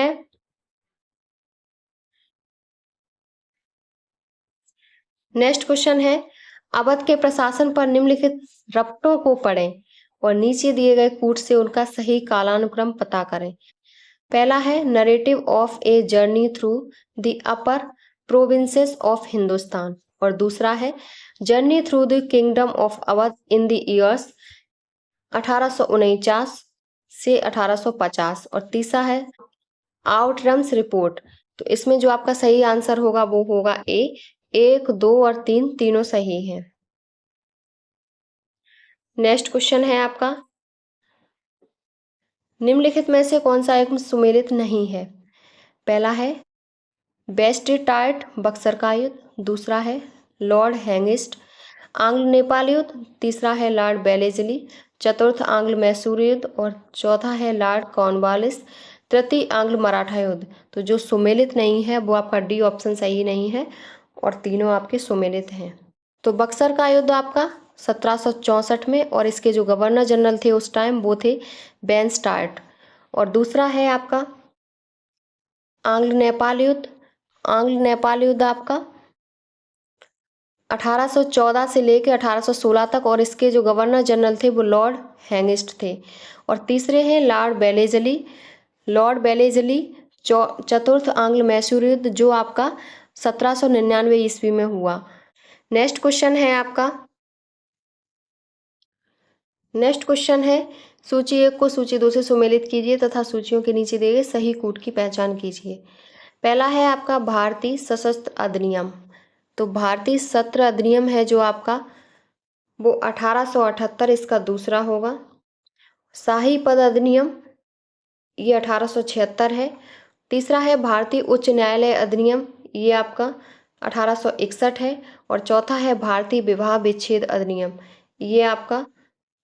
है, अवध के प्रशासन पर निम्नलिखित रपटों को पढ़ें और नीचे दिए गए कूट से उनका सही कालानुक्रम पता करें। पहला है, narrative of a journey through the upper provinces of Hindustan, और दूसरा है, journey through the kingdom of Awadh in the years 1849 से 1850, और तीसरा है, आउटरम्स रिपोर्ट। तो इसमें जो आपका सही आंसर होगा वो होगा ए, 1, 2 और 3 तीनों सही हैं। नेक्स्ट क्वेश्चन है आपका, निम्नलिखित में से कौन सा एक सुमेलित नहीं है? पहला है बेस्टिटार्ट बक्सर का युद्ध, दूसरा है लॉर्ड हैंगिस्ट आंग्ल नेपाल युद्ध, तीसरा है लॉर्ड बेलेजली, चतुर्थ आंग्ल मैसूर युद्ध और चौथा है लॉर्ड कॉर्नवालिस, तृतीय आंग्ल मराठा युद्ध। तो जो सुमेलित नहीं है वो आपका डी ऑप्शन सही नहीं है और तीनों आपके सुमेलित हैं। तो बक्सर का युद्ध आपका 1764 में और इसके जो गवर्नर जनरल थे उस टाइम वो थे बेनस्टार्ट। और दूसरा है आपका आंग्ल नेपाल युद्ध। आंग्ल नेपाल युद्ध आपका 1814 से लेकर 1816 तक और इसके जो गवर्नर जनरल थे वो लॉर्ड हैंगिस्ट थे। और तीसरे हैं लॉर्ड बेलेजली। लॉर्ड बेलेजली चतुर्थ आंग्ल मैसूर युद्ध जो आपका 1799 ईस्वी में हुआ। नेक्स्ट क्वेश्चन है आपका, नेक्स्ट क्वेश्चन है सूची 1 को सूची 2 से सुमेलित कीजिए तथा सूचियों के नीचे दिए गए सही कूट की पहचान कीजिए। पहला है आपका भारतीय सशस्त्र अधिनियम। तो भारतीय सत्र अधिनियम है जो आपका वो 1878 इसका दूसरा होगा। शाही पद अधिनियम ये 1876 है। तीसरा है भारतीय उच्च न्यायालय अधिनियम, ये आपका 1861 है। और चौथा है भारतीय विवाह विच्छेद अधिनियम, ये आपका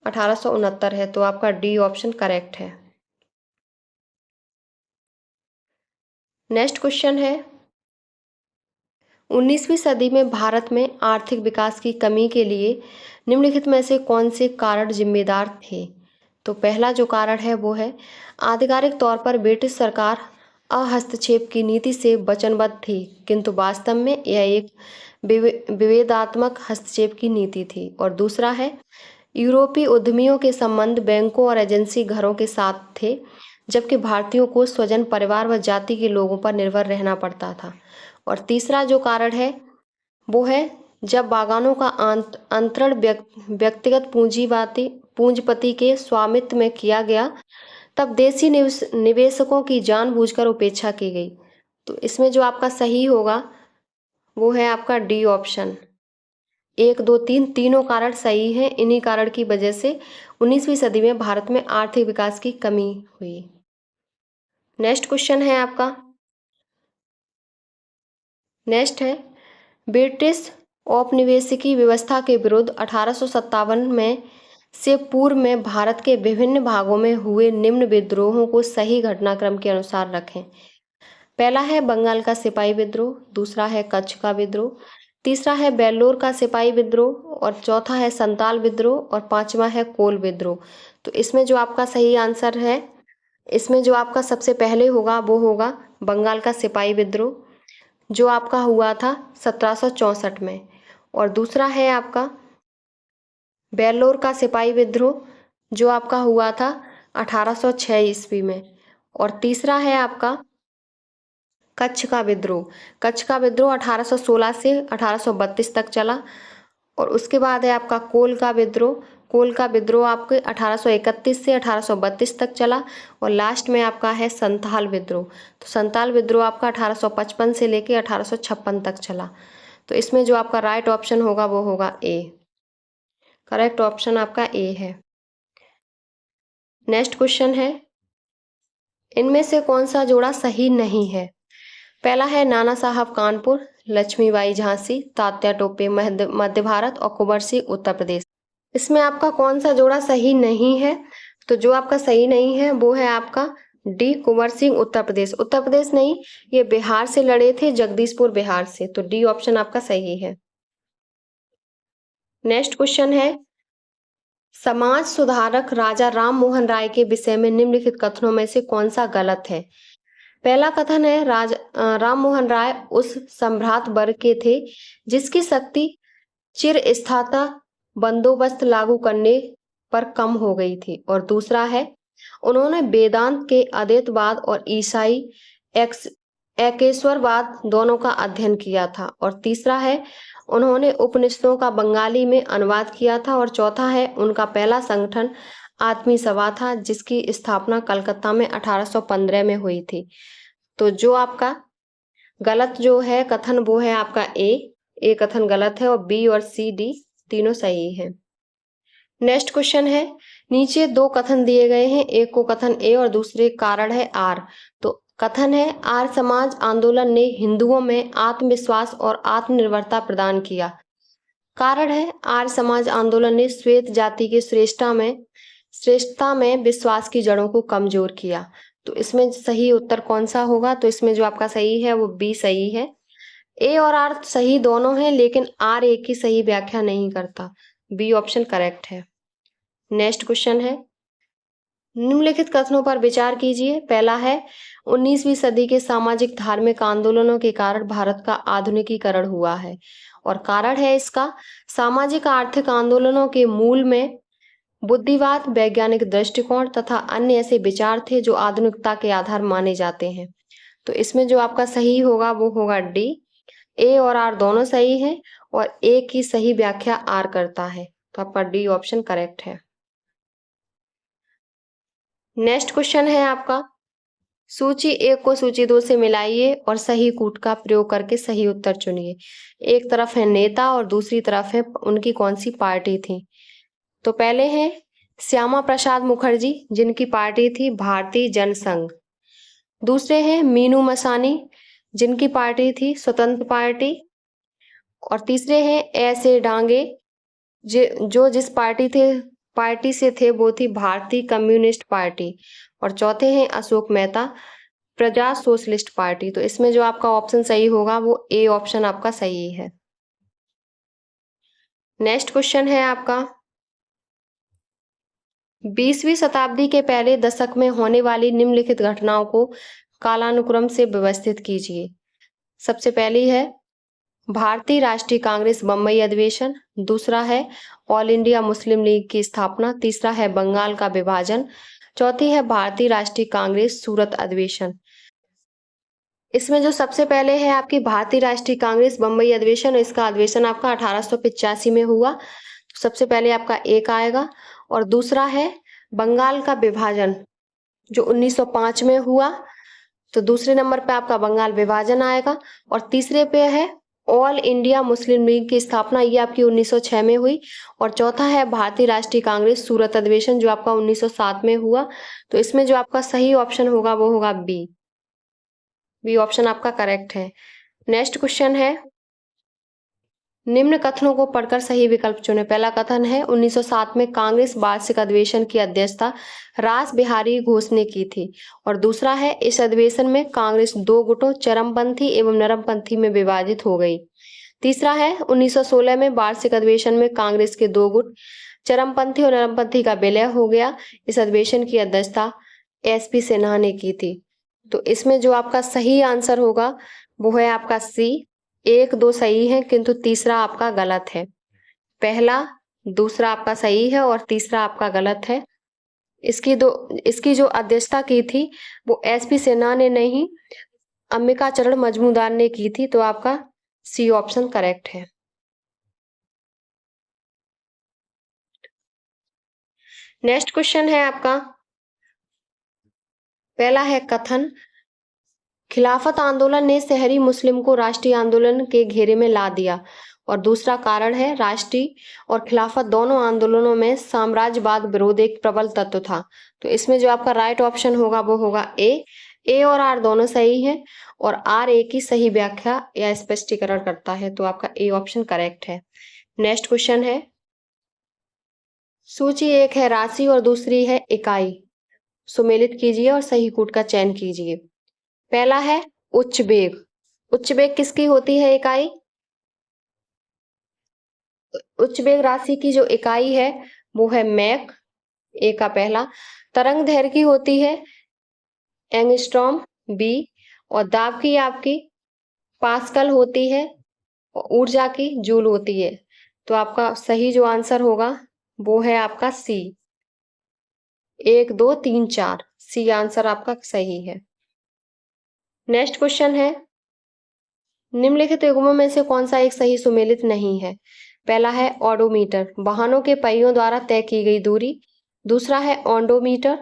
1869 है। तो आपका डी ऑप्शन करेक्ट है। नेक्स्ट क्वेश्चन है, 19वीं सदी में भारत में आर्थिक विकास की कमी के लिए निम्नलिखित में से कौन से कारण जिम्मेदार थे? तो पहला जो कारण है वो है आधिकारिक तौर पर ब्रिटिश सरकार अहस्तक्षेप की नीति से वचनबद्ध थी, किंतु वास्तव में यह एक विवेदात्मक हस्तक्षेप की नीति थी। और दूसरा है यूरोपीय उद्यमियों के संबंध बैंकों और एजेंसी घरों के साथ थे, जबकि भारतीयों को स्वजन परिवार व जाति के लोगों पर निर्भर रहना पड़ता था। और तीसरा जो कारण है वो है जब बागानों का अंतरण व्यक्तिगत पूंजीपति के स्वामित्व में किया गया तब देसी निवेशकों की जानबूझकर उपेक्षा की गई। तो इसमें जो आपका सही होगा वो है आपका डी ऑप्शन। 1, 2, 3 तीनों कारण सही हैं। इन्हीं कारण की वजह से 19वीं सदी में भारत में आर्थिक विकास की कमी हुई। नेक्स्ट क्वेश्चन है आपका, नेक्स्ट है ब्रिटिश औपनिवेशिकी व्यवस्था के विरुद्ध 1857 में से पूर्व में भारत के विभिन्न भागों में हुए निम्न विद्रोहों को सही घटनाक्रम के अनुसार रखें। पहला है बंगाल का सिपाही विद्रोह, दूसरा है कच्छ का विद्रोह, तीसरा है बेल्लोर का सिपाही विद्रोह और चौथा है संताल विद्रोह और पांचवा है कोल विद्रोह। तो इसमें जो आपका सही आंसर है, इसमें जो आपका सबसे पहले होगा वो होगा बंगाल का सिपाही विद्रोह जो आपका हुआ था 1764 में। और दूसरा है आपका बेल्लोर का सिपाही विद्रोह जो आपका हुआ था 1806 ईस्वी में। और तीसरा है आपका कच्छ का विद्रोह। कच्छ का विद्रोह 1816 से 1832 तक चला। और उसके बाद है आपका कोल का विद्रोह। कोल का विद्रोह आपके 1831 से 1832 तक चला। और लास्ट में आपका है संथाल विद्रोह। तो संथाल विद्रोह आपका 1855 से लेके 1856 तक चला। तो इसमें जो आपका राइट ऑप्शन होगा वो होगा ए। करेक्ट ऑप्शन आपका ए है। नेक्स्ट क्वेश्चन है, इनमें से कौन सा जोड़ा सही नहीं है? पहला है नाना साहब कानपुर, लक्ष्मीबाई झांसी, तात्या टोपे मध्य भारत और कुंवर सिंह उत्तर प्रदेश। इसमें आपका कौन सा जोड़ा सही नहीं है? तो जो आपका सही नहीं है वो है आपका डी कुंवर सिंह उत्तर प्रदेश। उत्तर प्रदेश नहीं, ये बिहार से लड़े थे, जगदीशपुर बिहार से। तो डी ऑप्शन आपका सही है। नेक्स्ट क्वेश्चन है, समाज सुधारक राजा राम मोहन राय के विषय में निम्नलिखित कथनों में से कौन सा गलत है? पहला कथन है राम मोहन राय उस सम्भ्रात वर्ग के थे जिसकी शक्ति चिरस्थायी बंदोबस्त लागू करने पर कम हो गई थी। और दूसरा है उन्होंने वेदांत के अद्वैतवाद और ईसाई एकेश्वरवाद दोनों का अध्ययन किया था। और तीसरा है उन्होंने उपनिषदों का बंगाली में अनुवाद किया था। और चौथा है उनका पहला संगठन आत्मी सभा था जिसकी स्थापना कलकत्ता में 1815 में हुई थी। तो जो आपका गलत जो है कथन वो है आपका ए। ए कथन गलत है और बी और सी डी तीनों सही है। नेक्स्ट क्वेश्चन है, नीचे दो कथन दिए गए हैं, एक को कथन ए और दूसरे कारण है आर। तो कथन है, आर्य समाज आंदोलन ने हिंदुओं में आत्मविश्वास और आत्मनिर्भरता प्रदान किया। कारण है, आर्य समाज आंदोलन ने श्वेत जाति की श्रेष्ठता में विश्वास की जड़ों को कमजोर किया। तो इसमें सही उत्तर कौन सा होगा? तो इसमें जो आपका सही है वो बी सही है। ए और आर सही दोनों हैं, लेकिन आर ए की सही व्याख्या नहीं करता। बी ऑप्शन करेक्ट है। नेक्स्ट क्वेश्चन है, निम्नलिखित कथनों पर विचार कीजिए। पहला है, 19वीं सदी के सामाजिक धार्मिक आंदोलनों के कारण भारत का आधुनिकीकरण हुआ है। और कारण है इसका, सामाजिक आर्थिक आंदोलनों के मूल में बुद्धिवाद, वैज्ञानिक दृष्टिकोण तथा अन्य ऐसे विचार थे जो आधुनिकता के आधार माने जाते हैं। तो इसमें जो आपका सही होगा वो होगा डी। ए और आर दोनों सही हैं और ए की सही व्याख्या आर करता है। तो आपका डी ऑप्शन करेक्ट है। नेक्स्ट क्वेश्चन है आपका, सूची 1 को सूची 2 से मिलाइए और सही कूट का प्रयोग करके सही उत्तर चुनिए। एक तरफ है नेता और दूसरी तरफ है उनकी कौन सी पार्टी थी। तो पहले है श्यामा प्रसाद मुखर्जी, जिनकी पार्टी थी भारतीय जनसंघ। दूसरे हैं मीनू मसानी, जिनकी पार्टी थी स्वतंत्र पार्टी। और तीसरे हैं ऐसे डांगे, जो जिस पार्टी से थे वो थी भारतीय कम्युनिस्ट पार्टी। और चौथे हैं अशोक मेहता, प्रजा सोशलिस्ट पार्टी। तो इसमें जो आपका ऑप्शन सही होगा वो ए ऑप्शन आपका सही है। नेक्स्ट क्वेश्चन है आपका, 20वीं शताब्दी के पहले दशक में होने वाली निम्नलिखित घटनाओं को कालानुक्रम से व्यवस्थित कीजिए। सबसे पहली है भारतीय राष्ट्रीय कांग्रेस बम्बई अधिवेशन, दूसरा है ऑल इंडिया मुस्लिम लीग की स्थापना, तीसरा है बंगाल का विभाजन, चौथी है भारतीय राष्ट्रीय कांग्रेस सूरत अधिवेशन। इसमें जो सबसे पहले है आपकी भारतीय राष्ट्रीय कांग्रेस बम्बई अधिवेशन, इसका अधिवेशन आपका 1885 में हुआ। तो सबसे पहले आपका एक आएगा। और दूसरा है बंगाल का विभाजन, जो 1905 में हुआ। तो दूसरे नंबर पे आपका बंगाल विभाजन आएगा। और तीसरे पे है ऑल इंडिया मुस्लिम लीग की स्थापना, ये आपकी 1906 में हुई। और चौथा है भारतीय राष्ट्रीय कांग्रेस सूरत अधिवेशन, जो आपका 1907 में हुआ। तो इसमें जो आपका सही ऑप्शन होगा वो होगा बी। बी ऑप्शन आपका करेक्ट है। नेक्स्ट क्वेश्चन है, निम्न कथनों को पढ़कर सही विकल्प चुनें। पहला कथन है 1907 में कांग्रेस वार्षिक अधिवेशन की अध्यक्षता रास बिहारी घोष ने की थी। और दूसरा है, इस अधिवेशन में कांग्रेस दो गुटों चरमपंथी एवं नरमपंथी में विभाजित हो गई। तीसरा है 1916 में वार्षिक अधिवेशन में कांग्रेस के दो गुट चरमपंथी और नरमपंथी का विलय हो गया। इस अधिवेशन की अध्यक्षता एसपी सिन्हा ने की थी। तो इसमें जो आपका सही आंसर होगा वो है आपका सी। 1, 2 सही है, किंतु तीसरा आपका गलत है। पहला, दूसरा आपका सही है और तीसरा आपका गलत है। इसकी जो अध्यक्षता की थी वो एसपी सिन्हा ने नहीं, अंबिका चरण मजूमदार ने की थी। तो आपका सी ऑप्शन करेक्ट है। नेक्स्ट क्वेश्चन है आपका, पहला है कथन, खिलाफत आंदोलन ने शहरी मुस्लिम को राष्ट्रीय आंदोलन के घेरे में ला दिया। और दूसरा कारण है, राष्ट्रीय और खिलाफत दोनों आंदोलनों में साम्राज्यवाद विरोध एक प्रबल तत्व था। तो इसमें जो आपका राइट ऑप्शन होगा वो होगा ए। ए और आर दोनों सही हैं और आर ए की सही व्याख्या या स्पष्टीकरण करता है। तो आपका ए ऑप्शन करेक्ट है। नेक्स्ट क्वेश्चन है, सूची 1 है राशि और दूसरी है इकाई, सुमेलित कीजिए और सही कूट का चयन कीजिए। पहला है उच्च वेग। उच्च वेग किसकी होती है इकाई? उच्च वेग राशि की जो इकाई है वो है मैक, ए का पहला। तरंग दैर्घ्य की होती है एंगस्ट्रॉम, बी। और दाब की आपकी पास्कल होती है और ऊर्जा की जूल होती है। तो आपका सही जो आंसर होगा वो है आपका सी। 1, 2, 3, 4 सी आंसर आपका सही है। नेक्स्ट क्वेश्चन है, निम्नलिखित युग्मों में से कौन सा एक सही सुमेलित नहीं है? पहला है ऑडोमीटर, वाहनों के पहियों द्वारा तय की गई दूरी। दूसरा है ऑन्डोमीटर,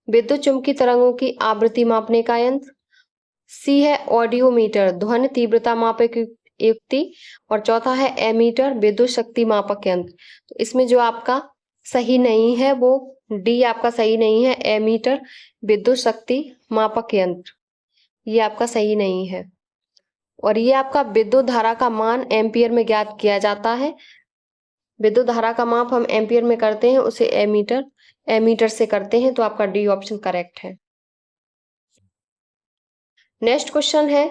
विद्युत चुम्बकीय तरंगों की आवृत्ति मापने का यंत्र। सी है ऑडियोमीटर, ध्वनि तीव्रता युक्ति, और चौथा है एमीटर विद्युत शक्ति मापक यंत्र। तो इसमें जो आपका सही नहीं है वो डी आपका सही नहीं है, एमीटर विद्युत शक्ति मापक यंत्र, ये आपका सही नहीं है। और ये आपका विद्युत धारा का मान एम्पियर में ज्ञात किया जाता है। विद्युत धारा का माप हम एम्पियर में करते हैं, उसे एमीटर से करते हैं, तो आपका डी ऑप्शन करेक्ट है। नेक्स्ट क्वेश्चन है,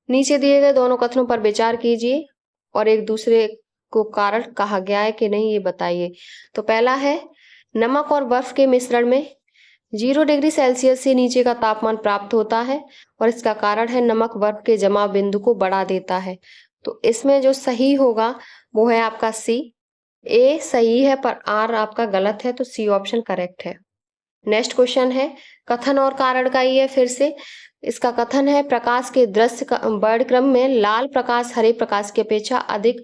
नीचे दिए गए दोनों कथनों पर विचार कीजिए और एक दूसरे को कारण कहा गया है कि नहीं ये बताइए। तो पहला है, नमक और बर्फ के मिश्रण में 0 डिग्री सेल्सियस से नीचे का तापमान प्राप्त होता है और इसका कारण है नमक बर्फ के जमाव बिंदु को बढ़ा देता है। तो इसमें जो सही होगा वो है आपका सी। ए सही है पर आर आपका गलत है, तो सी ऑप्शन करेक्ट है। नेक्स्ट क्वेश्चन है, कथन और कारण का ये फिर से। इसका कथन है, प्रकाश के दृश्य वर्णक्रम में लाल प्रकाश हरे प्रकाश की अपेक्षा अधिक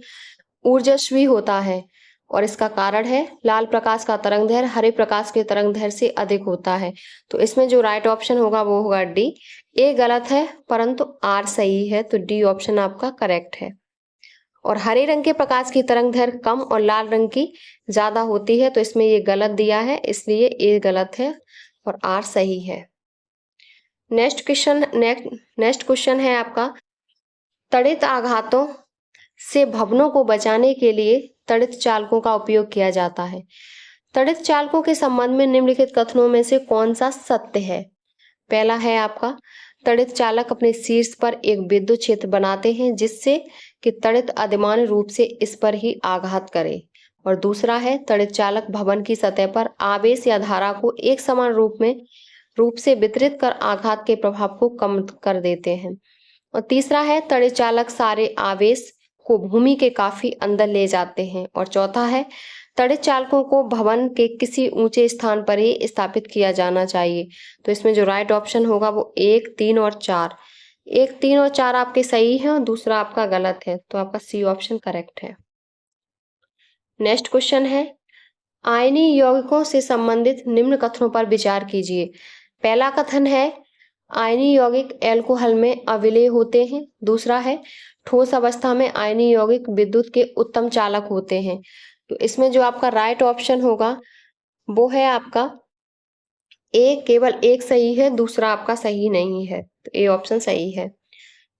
ऊर्जस्वी होता है और इसका कारण है लाल प्रकाश का तरंगदैर्घ्य हरे प्रकाश के तरंगदैर्घ्य से अधिक होता है। तो इसमें जो राइट ऑप्शन होगा वो होगा डी। ए गलत है परंतु आर सही है, तो डी ऑप्शन आपका करेक्ट है। और हरे रंग के प्रकाश की तरंगदैर्घ्य कम और लाल रंग की ज्यादा होती है, तो इसमें ये गलत दिया है, इसलिए ए गलत है और आर सही है। नेक्स्ट क्वेश्चन है आपका, तड़ित आघातों से भवनों को बचाने के लिए तड़ित चालकों का उपयोग किया जाता है। तड़ित चालकों के संबंध में निम्नलिखित कथनों में से कौन सा सत्य है। पहला है आपका, तड़ित चालक अपने शीर्ष पर एक विद्युत क्षेत्र बनाते हैं जिससे कि तड़ित अधिमान्य रूप से इस पर ही आघात करे। और दूसरा है, तड़ित चालक भवन की सतह पर आवेश या धारा को एक समान रूप से वितरित कर आघात के प्रभाव को कम कर देते हैं। और तीसरा है, तड़ित चालक सारे आवेश को भूमि के काफी अंदर ले जाते हैं। और चौथा है, तड़ित चालकों को भवन के किसी ऊंचे स्थान पर ही स्थापित किया जाना चाहिए। तो इसमें जो राइट ऑप्शन होगा वो 1, 3 और 4। 1, 3 और 4 आपके सही हैं और दूसरा आपका गलत है, तो आपका सी ऑप्शन करेक्ट है। नेक्स्ट क्वेश्चन है, आयनी यौगिकों से संबंधित निम्न कथनों पर विचार कीजिए। पहला कथन है, आयनी यौगिक एल्कोहल में अविलेय होते हैं। दूसरा है, ठोस अवस्था में आयनी यौगिक विद्युत के उत्तम चालक होते हैं। तो इसमें जो आपका राइट ऑप्शन होगा वो है आपका ए, केवल एक सही है, दूसरा आपका सही नहीं है, तो ए ऑप्शन सही है।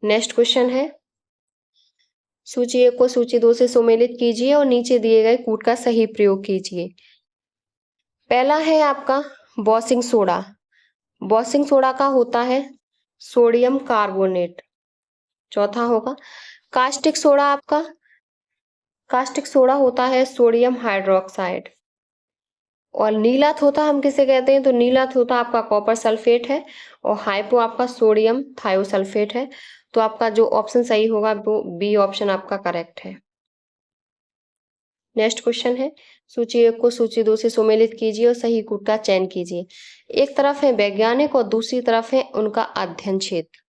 नेक्स्ट क्वेश्चन है, सूची 1 को सूची 2 से सुमेलित कीजिए और नीचे दिए गए कूट का सही प्रयोग कीजिए। पहला है आपका वॉशिंग सोडा। वॉशिंग सोडा का होता है सोडियम कार्बोनेट। चौथा होगा कास्टिक सोडा, आपका कास्टिक सोडा होता है सोडियम हाइड्रोक्साइड। और नीलाथ होता हम किसे कहते हैं, तो नीलाथ होता आपका कॉपर सल्फेट है और हाइपो आपका सोडियम थायोसल्फेट है। तो आपका जो ऑप्शन सही होगा वो बी ऑप्शन आपका करेक्ट है। नेक्स्ट क्वेश्चन है, सूची 1 को सूची 2 से सुमेलित कीजिए और सही कूट का चयन कीजिए। एक तरफ है वैज्ञानिक और दूसरी तरफ है उनका अध्ययन क्षेत्र।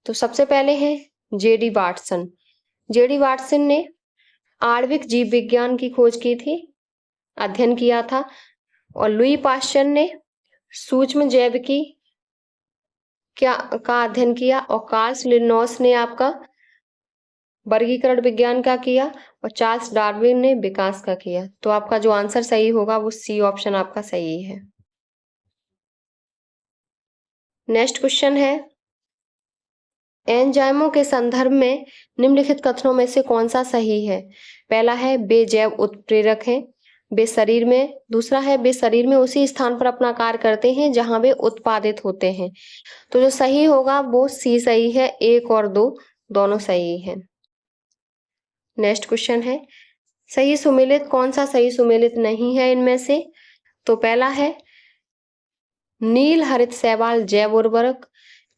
तो सबसे पहले है जेडी वाटसन। जेडी वाटसन ने आणविक जीव विज्ञान की खोज की थी, अध्ययन किया था। और लुई पाश्चर ने सूक्ष्म जैविकी का अध्ययन किया और कार्ल लिन्नॉस ने आपका वर्गीकरण विज्ञान का किया और चार्ल्स डार्विन ने विकास का किया। तो आपका जो आंसर सही होगा वो सी ऑप्शन आपका सही है। नेक्स्ट क्वेश्चन है, एंजाइमों के संदर्भ में निम्नलिखित कथनों में से कौन सा सही है। पहला है, वे जैव उत्प्रेरक हैं। वे शरीर में, दूसरा है, वे शरीर में उसी स्थान पर अपना कार्य करते हैं जहां वे उत्पादित होते हैं। तो जो सही होगा वो सी सही है, 1 और 2 दोनों सही हैं। नेक्स्ट क्वेश्चन है, सही सुमेलित कौन सा सही सुमेलित नहीं है इनमें से। तो पहला है, नील हरित शैवाल जैव उर्वरक,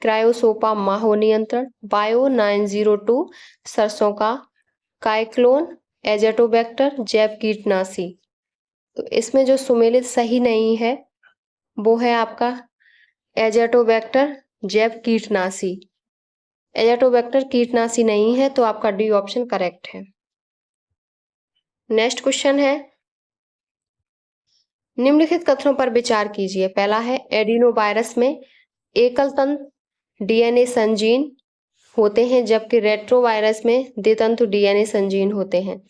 क्रायोसोपा माहो नियंत्रण, बायो 902 सरसों का, काइक्लोन, एजेटोबैक्टर जैव कीटनाशी। तो इसमें जो सुमेलित सही नहीं है वो है आपका एजेटोबैक्टर जैव कीटनाशी। एजेटोबैक्टर कीटनाशी नहीं है, तो आपका डी ऑप्शन करेक्ट है। नेक्स्ट क्वेश्चन है, निम्नलिखित कथनों पर विचार कीजिए। पहला है, एडिनो वायरस में एकल तंत्र डीएनए संजीन होते हैं, जबकि रेट्रोवायरस में द्वितंतु डीएनए संजीन होते हैं।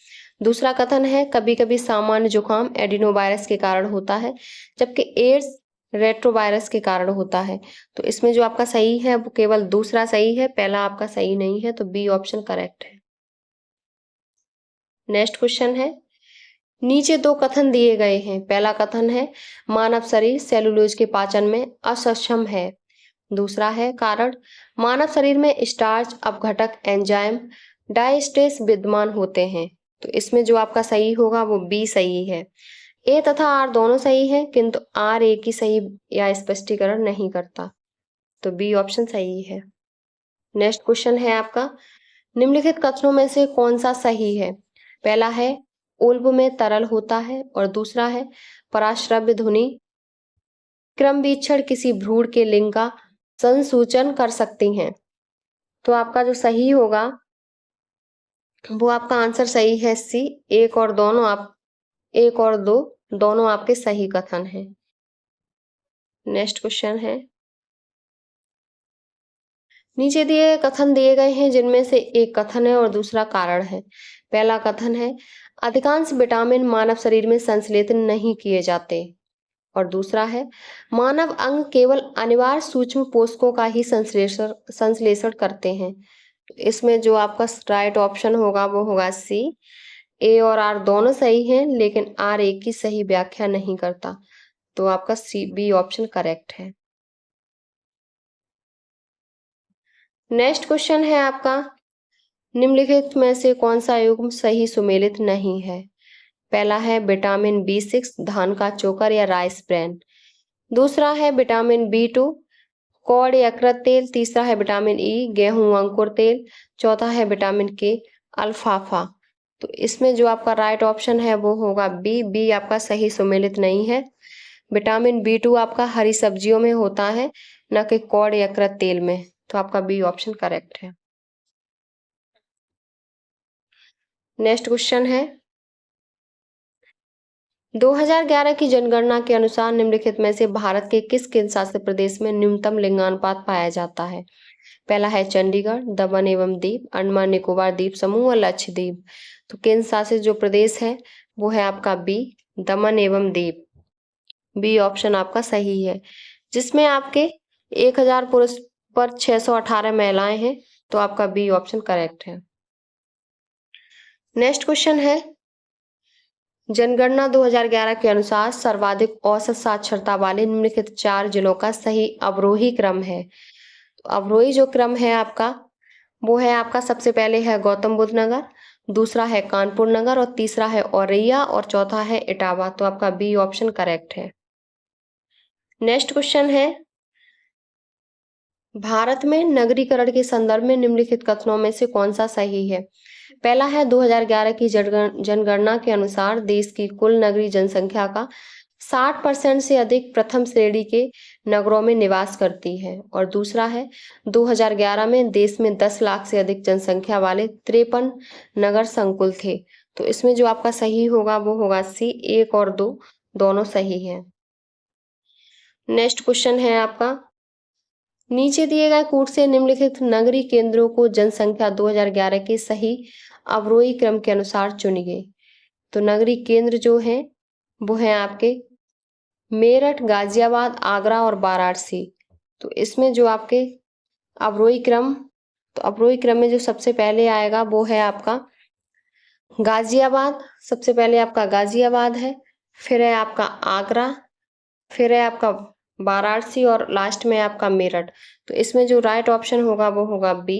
दूसरा कथन है कभी कभी सामान्य जुकाम एडिनोवायरस के कारण होता है, जबकि एड्स रेट्रोवायरस के कारण होता है। तो इसमें जो आपका सही है वो केवल दूसरा सही है, पहला आपका सही नहीं है, तो बी ऑप्शन करेक्ट है। नेक्स्ट क्वेश्चन है, नीचे दो कथन दिए गए हैं। पहला कथन है मानव शरीर सेलुलोज के पाचन में असक्षम है। दूसरा है कारण मानव शरीर में स्टार्च अपघटक एंजाइम डायस्टेस विद्यमान होते हैं। तो इसमें जो आपका सही होगा वो बी सही है। ए तथा आर दोनों सही है, किंतु आर ए की सही या स्पष्टीकरण नहीं करता, तो बी ऑप्शन सही है। नेक्स्ट क्वेश्चन है आपका, निम्नलिखित कथनों में से कौन सा सही है? पहला है उल्ब में तरल होता है, और दूसरा है पराश्रव्य ध्वनि क्रम वीक्षण किसी भ्रूण के लिंग का संसूचन कर सकती हैं। तो आपका जो सही होगा वो आपका आंसर सही है सी। एक और दो दोनों आपके सही कथन हैं। नेक्स्ट क्वेश्चन है, नीचे दिए कथन दिए गए हैं जिनमें से एक कथन है और दूसरा कारण है। पहला कथन है अधिकांश विटामिन मानव शरीर में संश्लेषित नहीं किए जाते, और दूसरा है मानव अंग केवल अनिवार्य सूक्ष्म पोषकों का ही संश्लेषण करते हैं। इसमें जो आपका राइट ऑप्शन होगा वो होगा सी। ए और आर दोनों सही हैं, लेकिन आर ए की सही व्याख्या नहीं करता, तो आपका सी बी ऑप्शन करेक्ट है। नेक्स्ट क्वेश्चन है आपका, निम्नलिखित में से कौन सा युग्म सही सुमेलित नहीं है? पहला है विटामिन B6 धान का चोकर या राइस ब्रेन। दूसरा है विटामिन B2 कॉड यकृत तेल। तीसरा है विटामिन ई गेहूं अंकुर तेल। चौथा है विटामिन के अल्फाफा। तो इसमें जो आपका राइट ऑप्शन है वो होगा बी। बी आपका सही सुमेलित नहीं है। विटामिन B2 आपका हरी सब्जियों में होता है, न कि कॉड यकृत तेल में, तो आपका बी ऑप्शन करेक्ट है। नेक्स्ट क्वेश्चन है, 2011 की जनगणना के अनुसार निम्नलिखित में से भारत के किस केंद्र शासित प्रदेश में न्यूनतम लिंगानुपात पाया जाता है? पहला है चंडीगढ़, दमन एवं दीव, अंडमान निकोबार द्वीप समूह और लक्षद्वीप। तो केंद्र शासित जो प्रदेश है वो है आपका बी, दमन एवं दीव। बी ऑप्शन आपका सही है, जिसमें आपके 1000 पुरुष पर 618 महिलाएं हैं, तो आपका बी ऑप्शन करेक्ट है। नेक्स्ट क्वेश्चन है, जनगणना 2011 के अनुसार सर्वाधिक औसत साक्षरता वाले निम्नलिखित 4 जिलों का सही अवरोही क्रम है। तो अवरोही जो क्रम है आपका वो है आपका, सबसे पहले है गौतम बुद्ध नगर, दूसरा है कानपुर नगर, और तीसरा है औरैया, और चौथा है इटावा। तो आपका बी ऑप्शन करेक्ट है। नेक्स्ट क्वेश्चन है, भारत में नगरीकरण के संदर्भ में निम्नलिखित कथनों में से कौन सा सही है? पहला है 2011 की जनगणना के अनुसार देश की कुल नगरीय जनसंख्या का 60% से अधिक प्रथम श्रेणी के नगरों में निवास करती है, और दूसरा है 2011 में देश में 10 लाख से अधिक जनसंख्या वाले 53 नगर संकुल थे। तो इसमें जो आपका सही होगा वो होगा सी। 1 और 2 दोनों सही है। नेक्स्ट क्वेश्चन है आपका, नीचे दिए गए कूट से निम्नलिखित नगरीय केंद्रों को जनसंख्या 2011 के सही अवरोही क्रम के अनुसार चुनिए। तो नगरीय केंद्र जो है वो है आपके मेरठ, गाजियाबाद, आगरा और वाराणसी। तो इसमें जो आपके अवरोही क्रम, तो अवरोही क्रम में जो सबसे पहले आएगा वो है आपका गाजियाबाद। सबसे पहले आपका गाजियाबाद है, फिर है आपका आगरा, फिर है आपका वाराणसी, और लास्ट में आपका मेरठ। तो इसमें जो राइट ऑप्शन होगा वो होगा बी।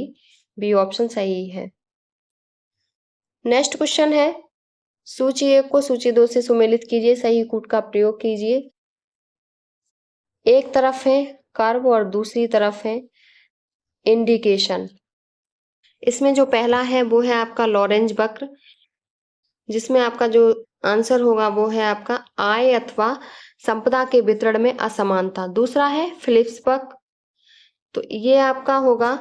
बी ऑप्शन सही है। नेक्स्ट क्वेश्चन है, सूची 1 को सूची 2 से सुमेलित कीजिए, सही कूट का प्रयोग कीजिए। एक तरफ है कर्व और दूसरी तरफ है इंडिकेशन। इसमें जो पहला है वो है आपका लॉरेंज वक्र, जिसमें आपका जो आंसर होगा वो है आपका आय अथवा संपदा के वितरण में असमानता। दूसरा है फिलिप्स वक्र, तो ये आपका होगा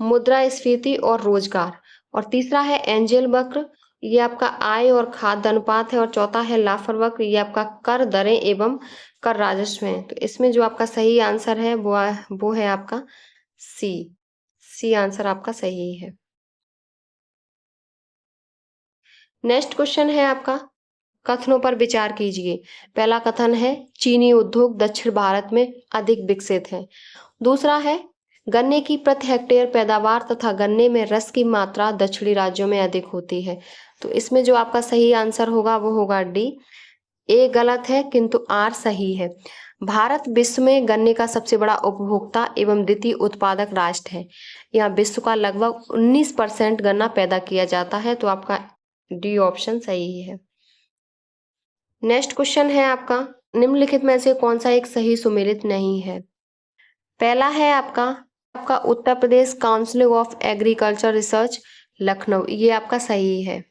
मुद्रास्फीति और रोजगार। और तीसरा है एंजल वक्र, ये आपका आय और खाद्य अनुपात है। और चौथा है लाफर वक्र, ये आपका कर दरें एवं कर राजस्व है। तो इसमें जो आपका सही आंसर है वो है आपका सी। सी आंसर आपका सही है। नेक्स्ट क्वेश्चन है आपका, कथनों पर विचार कीजिए। पहला कथन है चीनी उद्योग दक्षिण भारत में अधिक विकसित है। दूसरा है गन्ने की प्रति हेक्टेयर पैदावार तथा गन्ने में रस की मात्रा दक्षिणी राज्यों में अधिक होती है। तो इसमें जो आपका सही आंसर होगा वो होगा डी। ए गलत है किंतु आर सही है। भारत विश्व में गन्ने का सबसे बड़ा उपभोक्ता एवं द्वितीय उत्पादक राष्ट्र है। यहाँ विश्व का लगभग 19% गन्ना पैदा किया जाता है। तो आपका डी ऑप्शन सही है। नेक्स्ट क्वेश्चन है आपका, निम्नलिखित में से कौन सा एक सही सुमेलित नहीं है। पहला है आपका Uttar Pradesh council of agriculture research Lucknow, ये आपका सही है।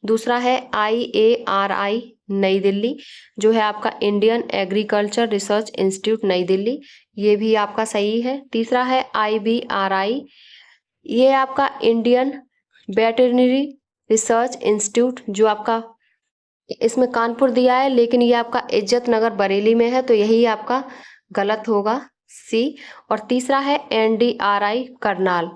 दूसरा है IARI नई दिल्ली, जो है आपका इंडियन एग्रीकल्चर रिसर्च इंस्टीट्यूट नई दिल्ली, ये भी आपका सही है। तीसरा है IBRI, ये आपका इंडियन वेटरनरी रिसर्च इंस्टीट्यूट, जो आपका इसमें कानपुर दिया है लेकिन ये आपका इज्जत नगर बरेली में है, तो यही आपका गलत होगा सी। और तीसरा है NDRI Karnal,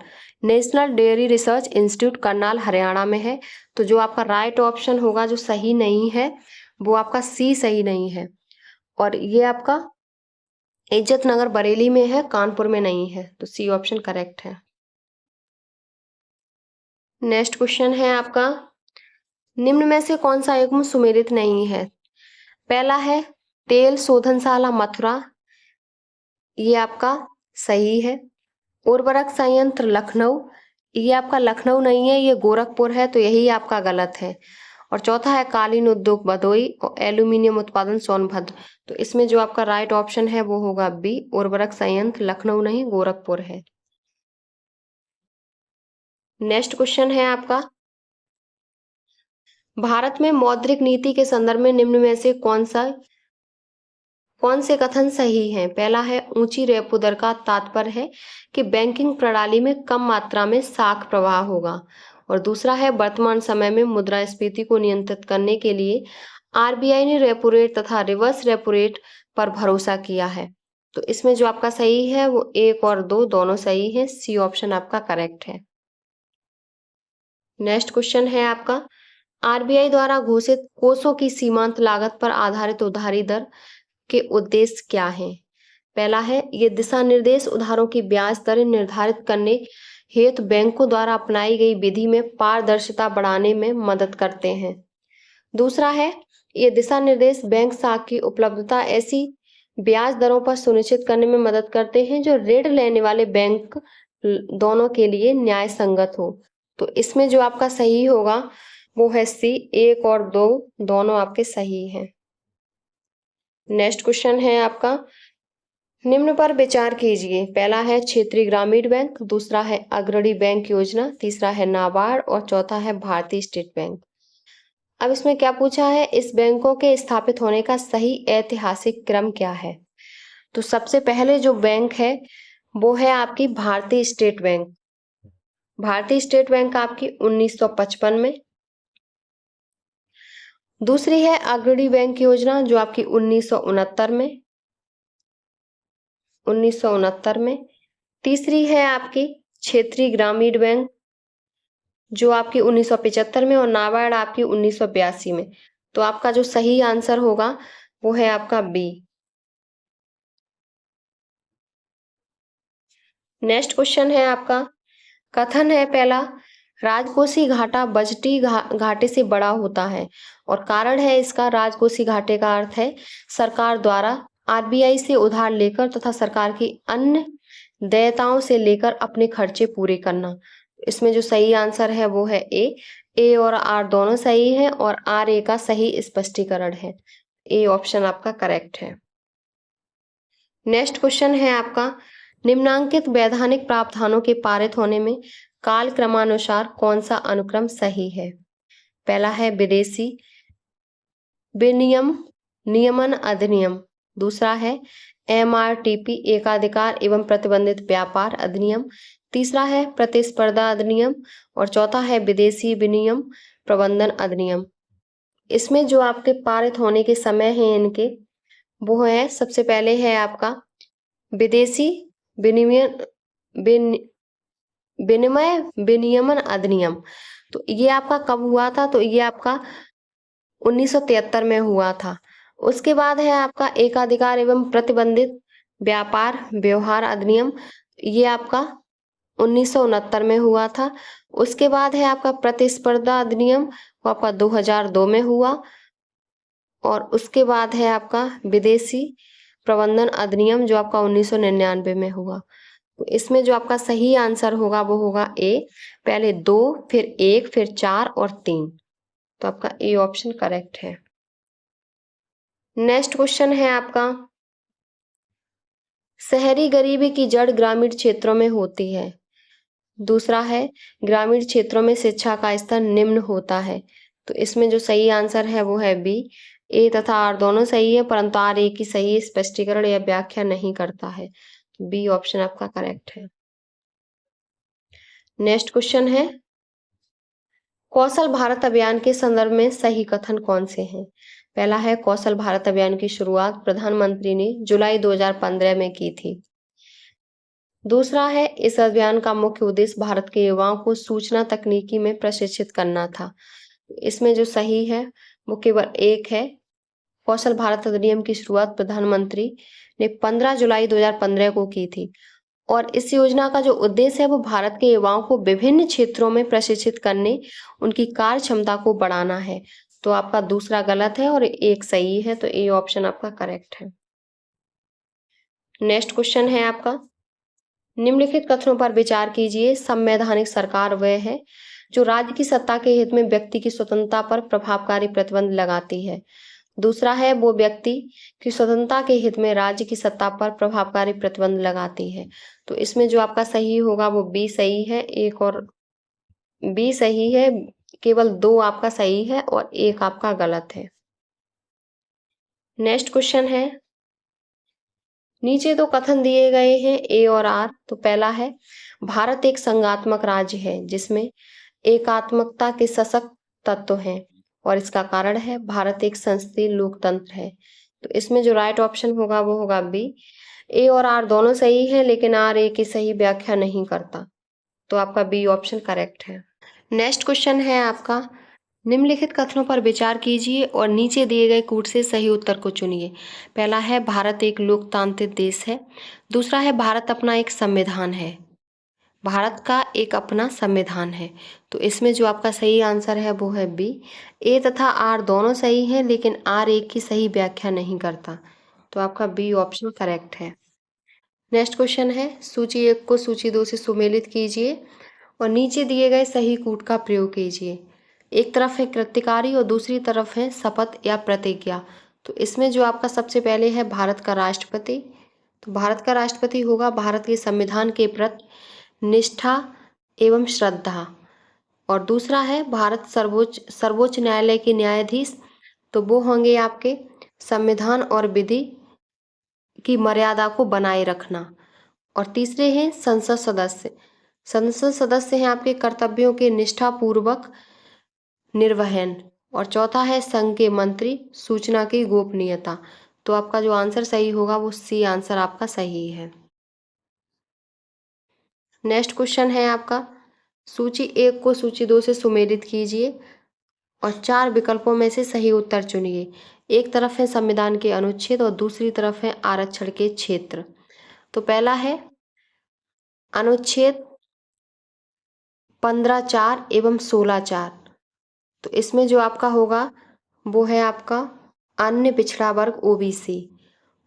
national dairy research institute Karnal Haryana में है। तो जो आपका राइट ऑप्शन होगा जो सही नहीं है वो आपका सी सही नहीं है, और ये आपका इज्जत नगर बरेली में है, कानपुर में नहीं है। तो सी ऑप्शन करेक्ट है। नेक्स्ट क्वेश्चन है आपका, निम्न में से कौन सा युग्म सुमेलित नहीं है। पहला है तेल शोधनशाला मथुरा, ये आपका सही है। उर्वरक संयंत्र लखनऊ, ये आपका लखनऊ नहीं है, ये गोरखपुर है, तो यही आपका गलत है। और चौथा है कालीन उद्योग भदोई और एल्यूमिनियम उत्पादन सोनभद्र, तो इसमें जो आपका राइट ऑप्शन है वो होगा बी, उर्वरक संयंत्र लखनऊ नहीं गोरखपुर है। नेक्स्ट क्वेश्चन है आपका, भारत में मौद्रिक नीति के संदर्भ में निम्न में से कौन से कथन सही हैं। पहला है ऊंची रेपो दर का तात्पर्य है कि बैंकिंग प्रणाली में कम मात्रा में साख प्रवाह होगा। और दूसरा है वर्तमान समय में मुद्रास्फीति को नियंत्रित करने के लिए RBI ने रेपो रेट तथा रिवर्स रेपो रेट पर भरोसा किया है। तो इसमें जो आपका सही है वो 1 और 2 दोनों सही है, सी ऑप्शन आपका करेक्ट है। नेक्स्ट क्वेश्चन है आपका, RBI द्वारा घोषित कोषों की सीमांत लागत पर आधारित उधारी दर के उद्देश्य क्या हैं। पहला है ये दिशा निर्देश उधारों की ब्याज दरें निर्धारित करने हेतु बैंकों द्वारा अपनाई गई विधि में पारदर्शिता बढ़ाने में मदद करते हैं। दूसरा है ये दिशा निर्देश बैंक साख की उपलब्धता ऐसी ब्याज दरों पर सुनिश्चित करने में मदद करते हैं जो ऋण लेने वाले बैंक दोनों के लिए न्याय संगत हो। तो इसमें जो आपका सही होगा वो है सी, 1 और 2 दोनों आपके सही हैं। नेक्स्ट क्वेश्चन है आपका, निम्न पर विचार कीजिए। पहला है क्षेत्रीय ग्रामीण बैंक, दूसरा है अग्रणी बैंक योजना, तीसरा है नाबार्ड और चौथा है भारतीय स्टेट बैंक। अब इसमें क्या पूछा है, इस बैंकों के स्थापित होने का सही ऐतिहासिक क्रम क्या है। तो सबसे पहले जो बैंक है वो है आपकी भारतीय स्टेट बैंक। भारतीय स्टेट बैंक आपकी 1955 में। दूसरी है अग्रणी बैंक योजना जो आपकी 1969 में। तीसरी है आपकी क्षेत्रीय ग्रामीण बैंक जो आपकी 1975 में, और नाबार्ड आपकी 1982 में। तो आपका जो सही आंसर होगा वो है आपका बी। नेक्स्ट क्वेश्चन है आपका, कथन है पहला राजकोषीय घाटा बजटीय घाटे से बड़ा होता है, और कारण है इसका राजकोषीय घाटे का अर्थ है सरकार द्वारा RBI से उधार लेकर तथा सरकार की अन्य देयताओं से लेकर अपने खर्चे पूरे करना। इसमें जो सही आंसर है वो है ए और आर दोनों सही है, और RA का सही स्पष्टीकरण है। ए ऑप्शन आपका करेक्ट है। नेक्स्ट क्वेश्चन है आपका, निम्नांकित वैधानिक प्रावधानों के पारित होने में काल क्रमानुसार कौन सा अनुक्रम सही है। पहला है विदेशी विनियम नियमन अधिनियम, दूसरा है MRTP एकाधिकार एवं प्रतिबंधित व्यापार अधिनियम, तीसरा है प्रतिस्पर्धा अधिनियम और चौथा है विदेशी विनियम प्रबंधन अधिनियम। इसमें जो आपके पारित होने के समय है इनके वो है, सबसे पहले है आपका विदेशी विनिमय विनिमय विनियमन अधिनियम। तो ये आपका कब हुआ था? तो ये आपका 1973 में हुआ था। उसके बाद है आपका एकाधिकार एवं प्रतिबंधित व्यापार व्यवहार अधिनियम, ये आपका 1969 में हुआ था। उसके बाद है आपका प्रतिस्पर्धा अधिनियम, वो आपका 2002 में हुआ। और उसके बाद है आपका विदेशी प्रबंधन अधिनियम, जो आपका 1999 में हुआ। तो इसमें जो आपका सही आंसर होगा वो होगा ए, पहले 2 फिर 1 फिर 4 और 3। तो आपका ए ऑप्शन करेक्ट है। नेक्स्ट क्वेश्चन है आपका, शहरी गरीबी की जड़ ग्रामीण क्षेत्रों में होती है। दूसरा है, ग्रामीण क्षेत्रों में शिक्षा का स्तर निम्न होता है। तो इसमें जो सही आंसर है वो है बी। ए तथा आर दोनों सही है, परंतु आर ए की सही स्पष्टीकरण या व्याख्या नहीं करता है। बी ऑप्शन आपका करेक्ट है। नेक्स्ट क्वेश्चन है, कौशल भारत अभियान के संदर्भ में सही कथन कौन से हैं? पहला है, कौशल भारत अभियान की शुरुआत प्रधानमंत्री ने जुलाई 2015 में की थी। दूसरा है, इस अभियान का मुख्य उद्देश्य भारत के युवाओं को सूचना तकनीकी में प्रशिक्षित करना था। इसमें जो सही है वो केवल एक है, कौशल भारत अधिनियम की शुरुआत प्रधानमंत्री ने 15 जुलाई 2015 को की थी। और इस योजना का जो उद्देश्य है वो भारत के युवाओं को विभिन्न क्षेत्रों में प्रशिक्षित करने, उनकी कार्य क्षमता को बढ़ाना है। तो आपका दूसरा गलत है और एक सही है, तो ए ऑप्शन आपका करेक्ट है। नेक्स्ट क्वेश्चन है आपका, निम्नलिखित कथनों पर विचार कीजिए। संवैधानिक सरकार वह है जो राज्य की सत्ता के हित में व्यक्ति की स्वतंत्रता पर प्रभावकारी प्रतिबंध लगाती है। दूसरा है, वो व्यक्ति की स्वतंत्रता के हित में राज्य की सत्ता पर प्रभावकारी प्रतिबंध लगाती है। तो इसमें जो आपका सही होगा वो बी सही है, एक और बी सही है, केवल 2 आपका सही है और एक आपका गलत है। नेक्स्ट क्वेश्चन है, नीचे 2 कथन दिए गए हैं ए और आर। तो पहला है, भारत एक संघात्मक राज्य है जिसमें एकात्मकता के सशक्त तत्व हैं और इसका कारण है भारत एक संसदीय लोकतंत्र है। तो इसमें जो राइट ऑप्शन होगा वो होगा बी। ए और आर दोनों सही है, लेकिन आर ए की सही व्याख्या नहीं करता। तो आपका बी ऑप्शन करेक्ट है। नेक्स्ट क्वेश्चन है आपका, निम्नलिखित कथनों पर विचार कीजिए और नीचे दिए गए कूट से सही उत्तर को चुनिए। पहला है, भारत एक लोकतांत्रिक देश है। दूसरा है, भारत अपना एक संविधान है। भारत का एक अपना संविधान है। तो इसमें जो आपका सही आंसर है वो है बी। ए तथा आर दोनों सही हैं, लेकिन आर एक की सही व्याख्या नहीं करता। तो आपका बी ऑप्शन करेक्ट है। नेक्स्ट क्वेश्चन है, सूची 1 को सूची 2 से सुमेलित कीजिए और नीचे दिए गए सही कूट का प्रयोग कीजिए। एक तरफ है कृत्यकारी और दूसरी तरफ है शपथ या प्रतिज्ञा। तो इसमें जो आपका सबसे पहले है भारत का राष्ट्रपति। तो भारत का राष्ट्रपति होगा भारत के संविधान के प्रति निष्ठा एवं श्रद्धा। और दूसरा है भारत सर्वोच्च न्यायालय के न्यायाधीश। तो वो होंगे आपके संविधान और विधि की मर्यादा को बनाए रखना। और तीसरे हैं संसद सदस्य। संसद सदस्य हैं आपके कर्तव्यों के निष्ठापूर्वक निर्वहन। और चौथा है संघ के मंत्री, सूचना की गोपनीयता। तो आपका जो आंसर सही होगा वो सी आंसर आपका सही है। नेक्स्ट क्वेश्चन है आपका, सूची 1 को सूची 2 से सुमेलित कीजिए और 4 विकल्पों में से सही उत्तर चुनिए। एक तरफ है संविधान के अनुच्छेद और दूसरी तरफ है आरक्षण के क्षेत्र। तो पहला है अनुच्छेद 15(4) एवं 16(4). तो इसमें जो आपका होगा वो है आपका अन्य पिछड़ा वर्ग ओबीसी।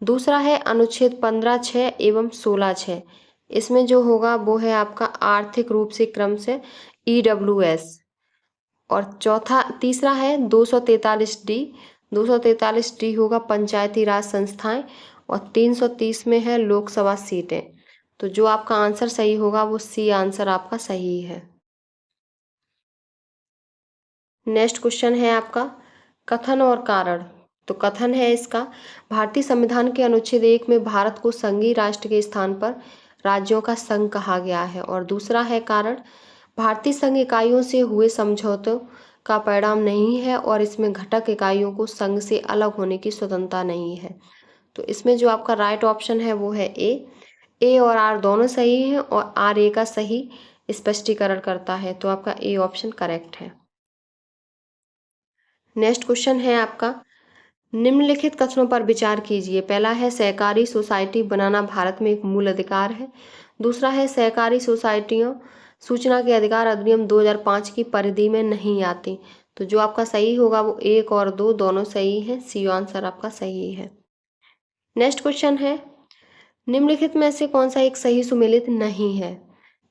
दूसरा है अनुच्छेद 15(6) एवं 16(6). इसमें जो होगा वो है आपका आर्थिक रूप से क्रम से ईडब्ल्यूएस। और तीसरा है 243D। 243D होगा पंचायती राज संस्थाएं और 330 में है लोकसभा सीटें। तो जो आपका आंसर सही होगा वो सी आंसर आपका सही है। नेक्स्ट क्वेश्चन है आपका, कथन और कारण। तो कथन है इसका, भारतीय संविधान के अनुच्छेद 1 में भारत को संघीय राष्ट्र के स्थान पर राज्यों का संघ कहा गया है। और दूसरा है कारण, भारतीय संघ इकाइयों से हुए समझौतों का परिणाम नहीं है और इसमें घटक इकाइयों को संघ से अलग होने की स्वतंत्रता नहीं है। तो इसमें जो आपका राइट ऑप्शन है वो है ए। ए और आर दोनों सही हैं और आर ए का सही स्पष्टीकरण करता है, तो आपका ए ऑप्शन करेक्ट है। नेक्स्ट क्वेश्चन है आपका, निम्नलिखित कथनों पर विचार कीजिए। पहला है सहकारी सोसाइटी बनाना भारत में एक मूल अधिकार है। दूसरा है सहकारी सोसाइटियों सूचना के अधिकार अधिनियम 2005 की परिधि में नहीं आती। तो जो आपका सही होगा वो 1 और 2 दोनों सही है, सी आंसर आपका सही है। नेक्स्ट क्वेश्चन है, निम्नलिखित में से कौन सा एक सही सुमेलित नहीं है।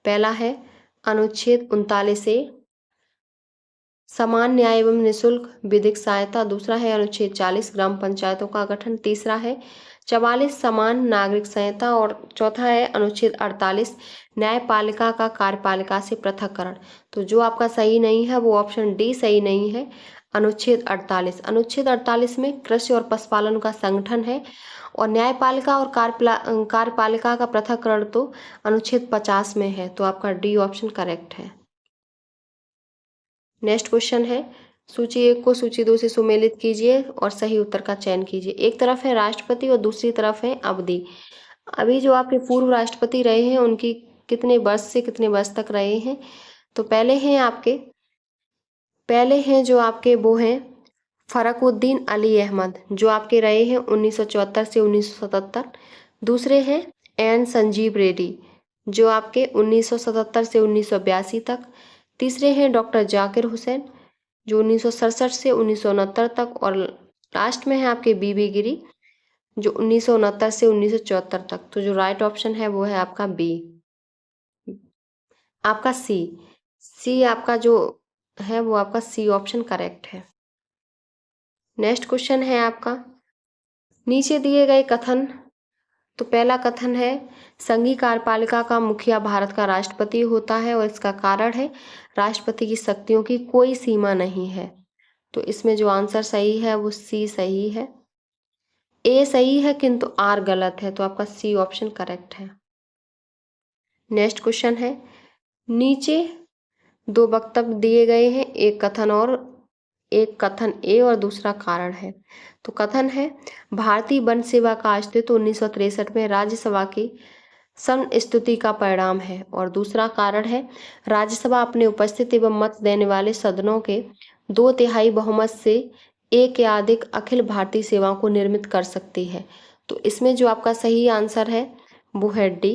पहला है अनुच्छेद 39A समान न्याय एवं निःशुल्क विधिक सहायता। दूसरा है अनुच्छेद 40 ग्राम पंचायतों का गठन। तीसरा है 44 समान नागरिक संहिता। और चौथा है अनुच्छेद 48 न्यायपालिका का कार्यपालिका से पृथक्करण। तो जो आपका सही नहीं है वो ऑप्शन डी सही नहीं है, अनुच्छेद 48। अनुच्छेद 48 में कृषि और पशुपालन का संगठन है और न्यायपालिका और कार्यपालिका का पृथक्करण तो अनुच्छेद 50 में है, तो आपका डी ऑप्शन करेक्ट है। नेक्स्ट क्वेश्चन है, सूची 1 को सूची 2 से सुमेलित कीजिए और सही उत्तर का चयन कीजिए। एक तरफ है राष्ट्रपति और दूसरी तरफ है अवधि। अभी जो आपके पूर्व राष्ट्रपति रहे हैं उनकी कितने वर्ष से कितने वर्ष तक रहे हैं। तो पहले हैं जो आपके वो हैं फरुखुद्दीन अली अहमद, जो आपके रहे हैं 1974 से 1977। दूसरे हैं एन संजीव रेड्डी, जो आपके 1977 से 1982 तक। तीसरे हैं डॉक्टर जाकिर हुसैन, जो 1967 से 1969 तक। और लास्ट में है आपके बीबी गिरी, जो 1969 से 1974 तक। तो जो राइट ऑप्शन है वो है आपका बी, आपका सी आपका जो है वो आपका सी ऑप्शन करेक्ट है। नेक्स्ट क्वेश्चन है आपका, नीचे दिए गए कथन। तो पहला कथन है संघीय कार्यपालिका का मुखिया भारत का राष्ट्रपति होता है और इसका कारण है राष्ट्रपति की शक्तियों की कोई सीमा नहीं है। तो इसमें जो आंसर सही है वो सी सही है। ए सही है किंतु आर गलत है, तो आपका सी ऑप्शन करेक्ट है। नेक्स्ट क्वेश्चन है, नीचे 2 वक्तव्य दिए गए हैं, एक कथन ए और दूसरा कारण है। तो कथन है भारतीय वन सेवा का अस्तित्व 1963 में राज्यसभा की संस्तुति का परिणाम है। और दूसरा कारण है राज्यसभा अपने उपस्थित एवं मत देने वाले सदनों के 2/3 बहुमत से एक या अधिक अखिल भारतीय सेवाओं को निर्मित कर सकती है। तो इसमें जो आपका सही आंसर है वो है डी।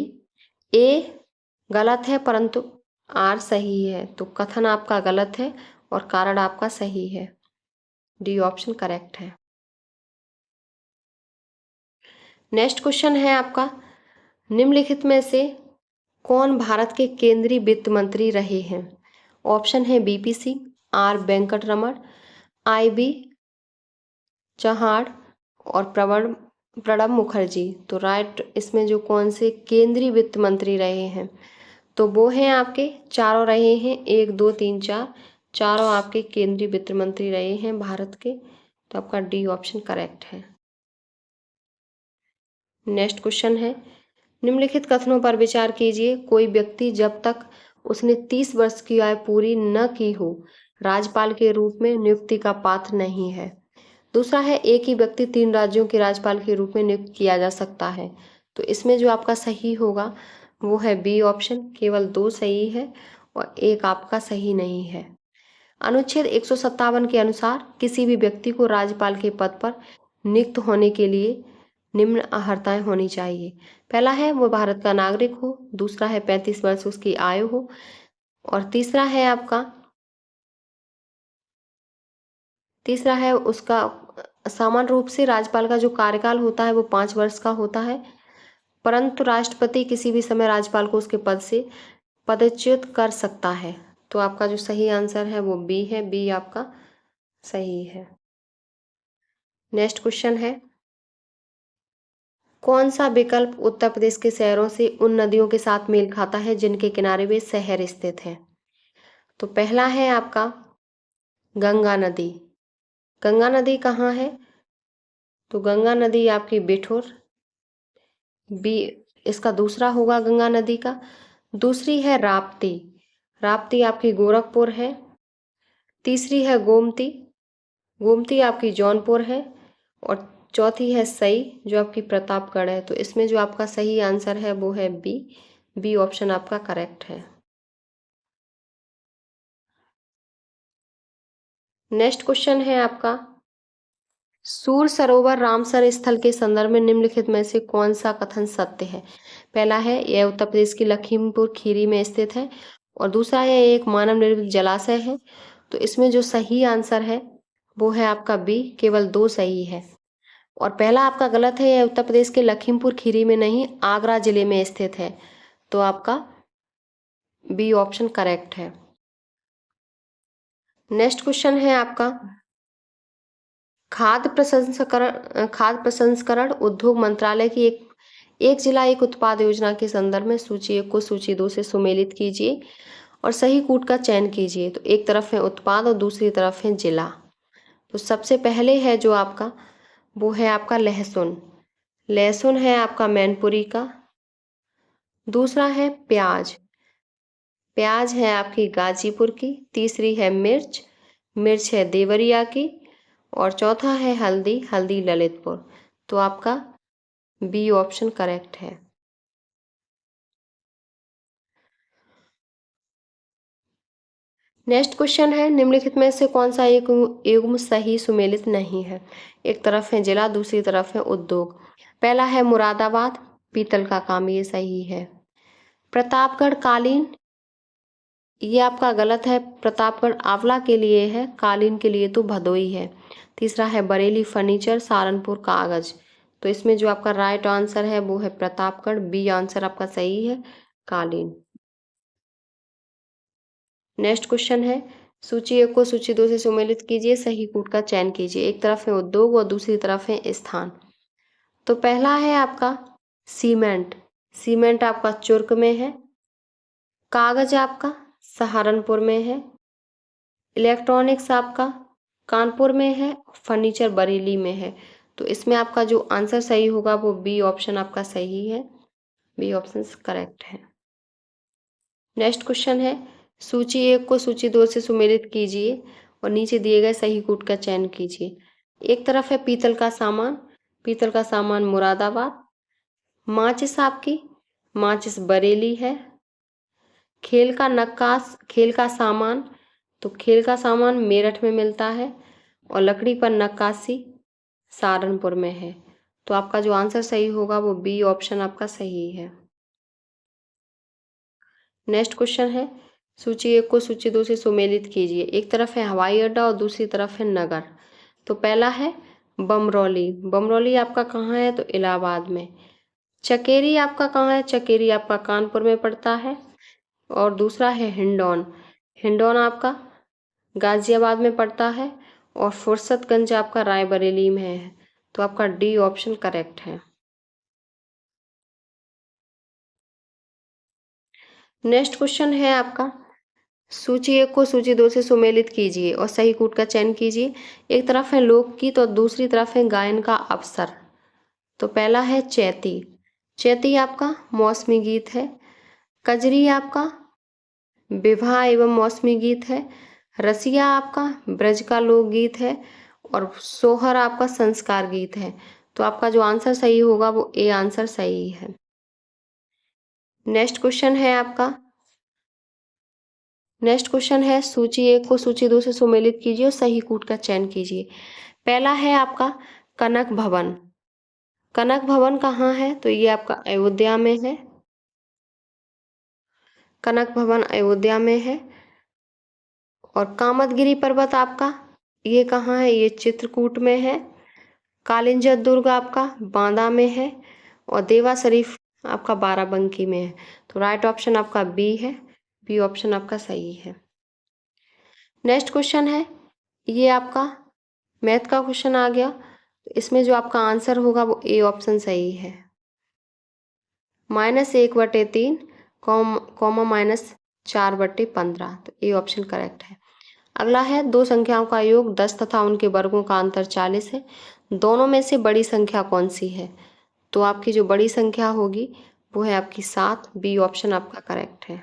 ए गलत है परंतु आर सही है, तो कथन आपका गलत है और कारण आपका सही है। डी ऑप्शन करेक्ट है। नेक्स्ट क्वेश्चन है आपका, निम्नलिखित में से कौन भारत के केंद्रीय वित्त मंत्री रहे हैं। ऑप्शन है बीपी सिंह, आर वेंकटरमण, आई.बी. चौहान और प्रणब मुखर्जी। तो राइट इसमें जो कौन से केंद्रीय वित्त मंत्री रहे हैं, तो वो हैं आपके चारों रहे हैं, 1 2 3 4 चारों आपके केंद्रीय वित्त मंत्री रहे हैं भारत के। तो आपका डी ऑप्शन करेक्ट है। नेक्स्ट क्वेश्चन है, निम्नलिखित कथनों पर विचार कीजिए। कोई व्यक्ति जब तक उसने 30 वर्ष की आयु पूरी न की हो राज्यपाल के रूप में नियुक्ति का पात्र नहीं है। दूसरा है एक ही व्यक्ति 3 राज्यों के राज्यपाल के रूप में नियुक्त किया जा सकता है। तो इसमें जो आपका सही होगा वो है बी ऑप्शन, केवल 2 सही है और 1 आपका सही नहीं है। अनुच्छेद 157 के अनुसार किसी भी व्यक्ति को राज्यपाल के पद पर नियुक्त होने के लिए निम्न अर्हताएं होनी चाहिए। पहला है वो भारत का नागरिक हो, दूसरा है 35 वर्ष उसकी आयु हो, और तीसरा है उसका सामान्य रूप से राज्यपाल का जो कार्यकाल होता है वो 5 वर्ष का होता है, परंतु राष्ट्रपति किसी भी समय राज्यपाल को उसके पद से पदच्युत कर सकता है। तो आपका जो सही आंसर है वो बी है, बी आपका सही है। नेक्स्ट क्वेश्चन है, कौन सा विकल्प उत्तर प्रदेश के शहरों से उन नदियों के साथ मेल खाता है जिनके किनारे वे शहर स्थित हैं। तो पहला है आपका गंगा नदी। गंगा नदी कहाँ है, तो गंगा नदी आपकी बिठूर, बी इसका दूसरा होगा गंगा नदी का। दूसरी है राप्ती, राप्ती आपकी गोरखपुर है। तीसरी है गोमती, गोमती आपकी जौनपुर है। और चौथी है सई, जो आपकी प्रतापगढ़ है। तो इसमें जो आपका सही आंसर है वो है बी, बी ऑप्शन आपका करेक्ट है। नेक्स्ट क्वेश्चन है आपका, सूर सरोवर रामसर स्थल के संदर्भ में निम्नलिखित में से कौन सा कथन सत्य है? पहला है यह उत्तर प्रदेश की लखीमपुर खीरी में स्थित है, और दूसरा है एक मानव निर्मित जलाशय है। तो इसमें जो सही आंसर है वो है आपका बी, केवल 2 सही है। और पहला आपका गलत है, यह उत्तर प्रदेश के लखीमपुर खीरी में नहीं, आगरा जिले में स्थित है। तो आपका बी ऑप्शन करेक्ट है। नेक्स्ट क्वेश्चन है आपका, खाद्य प्रसंस्करण उद्योग मंत्रालय की एक जिला एक उत्पाद योजना के संदर्भ में सूची 1 को सूची 2 से सुमेलित कीजिए और सही कूट का चयन कीजिए। तो एक तरफ है उत्पाद और दूसरी तरफ है जिला। तो सबसे पहले है जो आपका, वो है आपका लहसुन। लहसुन है आपका मैनपुरी का। दूसरा है प्याज। प्याज है आपकी गाजीपुर की। तीसरी है मिर्च। मिर्च है देवरिया की। और चौथा है हल्दी। हल्दी ललितपुर। तो आपका बी ऑप्शन करेक्ट है। नेक्स्ट क्वेश्चन है, निम्नलिखित में से कौन सा एक युग्म सही सुमेलित नहीं है? एक तरफ है जिला, दूसरी तरफ है उद्योग। पहला है मुरादाबाद, पीतल का काम, ये सही है। प्रतापगढ़ कालीन, ये आपका गलत है। प्रतापगढ़ आंवला के लिए है, कालीन के लिए तो भदोई है। तीसरा है बरेली फर्नीचर, सहारनपुर कागज। तो इसमें जो आपका राइट आंसर है वो है प्रतापगढ़। बी आंसर आपका सही है, कालीन। नेक्स्ट क्वेश्चन है, सूची 1 को सूची 2 से सुमेलित कीजिए, सही कूट का चयन कीजिए। एक तरफ है उद्योग और दूसरी तरफ है स्थान। तो पहला है आपका सीमेंट। सीमेंट आपका चुर्क में है। कागज आपका सहारनपुर में है। इलेक्ट्रॉनिक्स आपका कानपुर में है। फर्नीचर बरेली में है। तो इसमें आपका जो आंसर सही होगा वो बी ऑप्शन आपका सही है। बी ऑप्शन करेक्ट है। नेक्स्ट क्वेश्चन है, सूची 1 को सूची 2 से सुमेलित कीजिए और नीचे दिए गए सही कूट का चयन कीजिए। एक तरफ है पीतल का सामान। पीतल का सामान मुरादाबाद। माचिस आपकी, माचिस बरेली है। खेल का सामान, तो खेल का सामान मेरठ में मिलता है। और लकड़ी पर नक्काशी सहारनपुर में है। तो आपका जो आंसर सही होगा वो बी ऑप्शन आपका सही है। नेक्स्ट क्वेश्चन है, सूची 1 को सूची 2 से सुमेलित कीजिए। एक तरफ है हवाई अड्डा और दूसरी तरफ है नगर। तो पहला है बमरौली। बमरौली आपका कहाँ है? तो इलाहाबाद में। चकेरी आपका कहाँ है? चकेरी आपका कानपुर में पड़ता है। और दूसरा है हिंडौन। हिंडौन आपका गाजियाबाद में पड़ता है। और फुर्सतगंज आपका रायबरेली में है। तो आपका डी ऑप्शन करेक्ट है। नेक्स्ट क्वेश्चन है आपका, सूची 1 को सूची 2 से सुमेलित कीजिए और सही कूट का चयन कीजिए। एक तरफ है लोकगीत और दूसरी तरफ है गायन का अवसर। तो पहला है चैती। चैती आपका मौसमी गीत है। कजरी आपका विवाह एवं मौसमी गीत है। रसिया आपका ब्रज का लोकगीत है। और सोहर आपका संस्कार गीत है। तो आपका जो आंसर सही होगा वो ए आंसर सही है। नेक्स्ट क्वेश्चन है आपका, नेक्स्ट क्वेश्चन है, सूची 1 को सूची 2 से सुमेलित कीजिए और सही कूट का चयन कीजिए। पहला है आपका कनक भवन। कनक भवन कहाँ है? तो ये आपका अयोध्या में है। कनक भवन अयोध्या में है। और कामदगिरी पर्वत आपका ये कहाँ है? ये चित्रकूट में है। कालिंजर दुर्ग आपका बांदा में है। और देवा शरीफ आपका बाराबंकी में है। तो राइट ऑप्शन आपका बी है। बी ऑप्शन आपका सही है। नेक्स्ट क्वेश्चन है, ये आपका मैथ का क्वेश्चन आ गया। तो इसमें जो आपका आंसर होगा वो ए ऑप्शन सही है। -1/3 कॉमा -4/15। तो ए ऑप्शन करेक्ट है। अगला है, दो संख्याओं का योग 10 तथा उनके वर्गों का अंतर 40 है। दोनों में से बड़ी संख्या कौन सी है? तो आपकी जो बड़ी संख्या होगी वो है आपकी 7। बी ऑप्शन आपका करेक्ट है।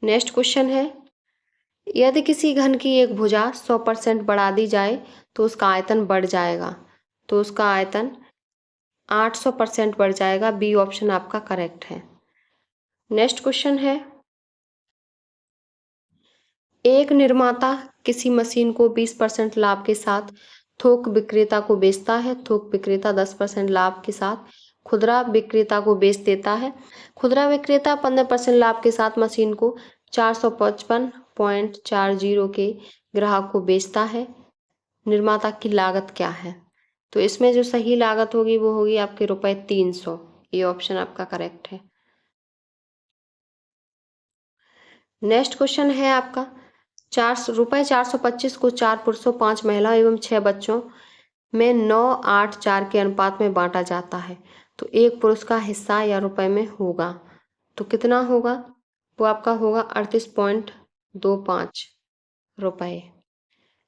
नेक्स्ट क्वेश्चन है, यदि किसी घन की एक भुजा 100% बढ़ा दी जाए तो उसका आयतन बढ़ जाएगा। तो उसका आयतन 800% बढ़ जाएगा। बी ऑप्शन आपका करेक्ट है। नेक्स्ट क्वेश्चन है, एक निर्माता किसी मशीन को 20% लाभ के साथ थोक विक्रेता को बेचता है। थोक विक्रेता 10% लाभ के साथ खुदरा विक्रेता को बेच देता है। खुदरा विक्रेता 15% लाभ के साथ मशीन को 455.40 के ग्राहक को बेचता है। निर्माता की लागत क्या है? तो इसमें जो सही लागत होगी वो होगी आपके ₹300। ये ऑप्शन आपका करेक्ट है। नेक्स्ट क्वेश्चन है आपका ₹425 को 4 पुरुषों, 5 महिलाओं एवं 6 बच्चों में 9-8-4 के अनुपात में बांटा जाता है। तो एक पुरुष का हिस्सा या रुपए में होगा तो कितना होगा? वो आपका होगा 38.25 रुपए।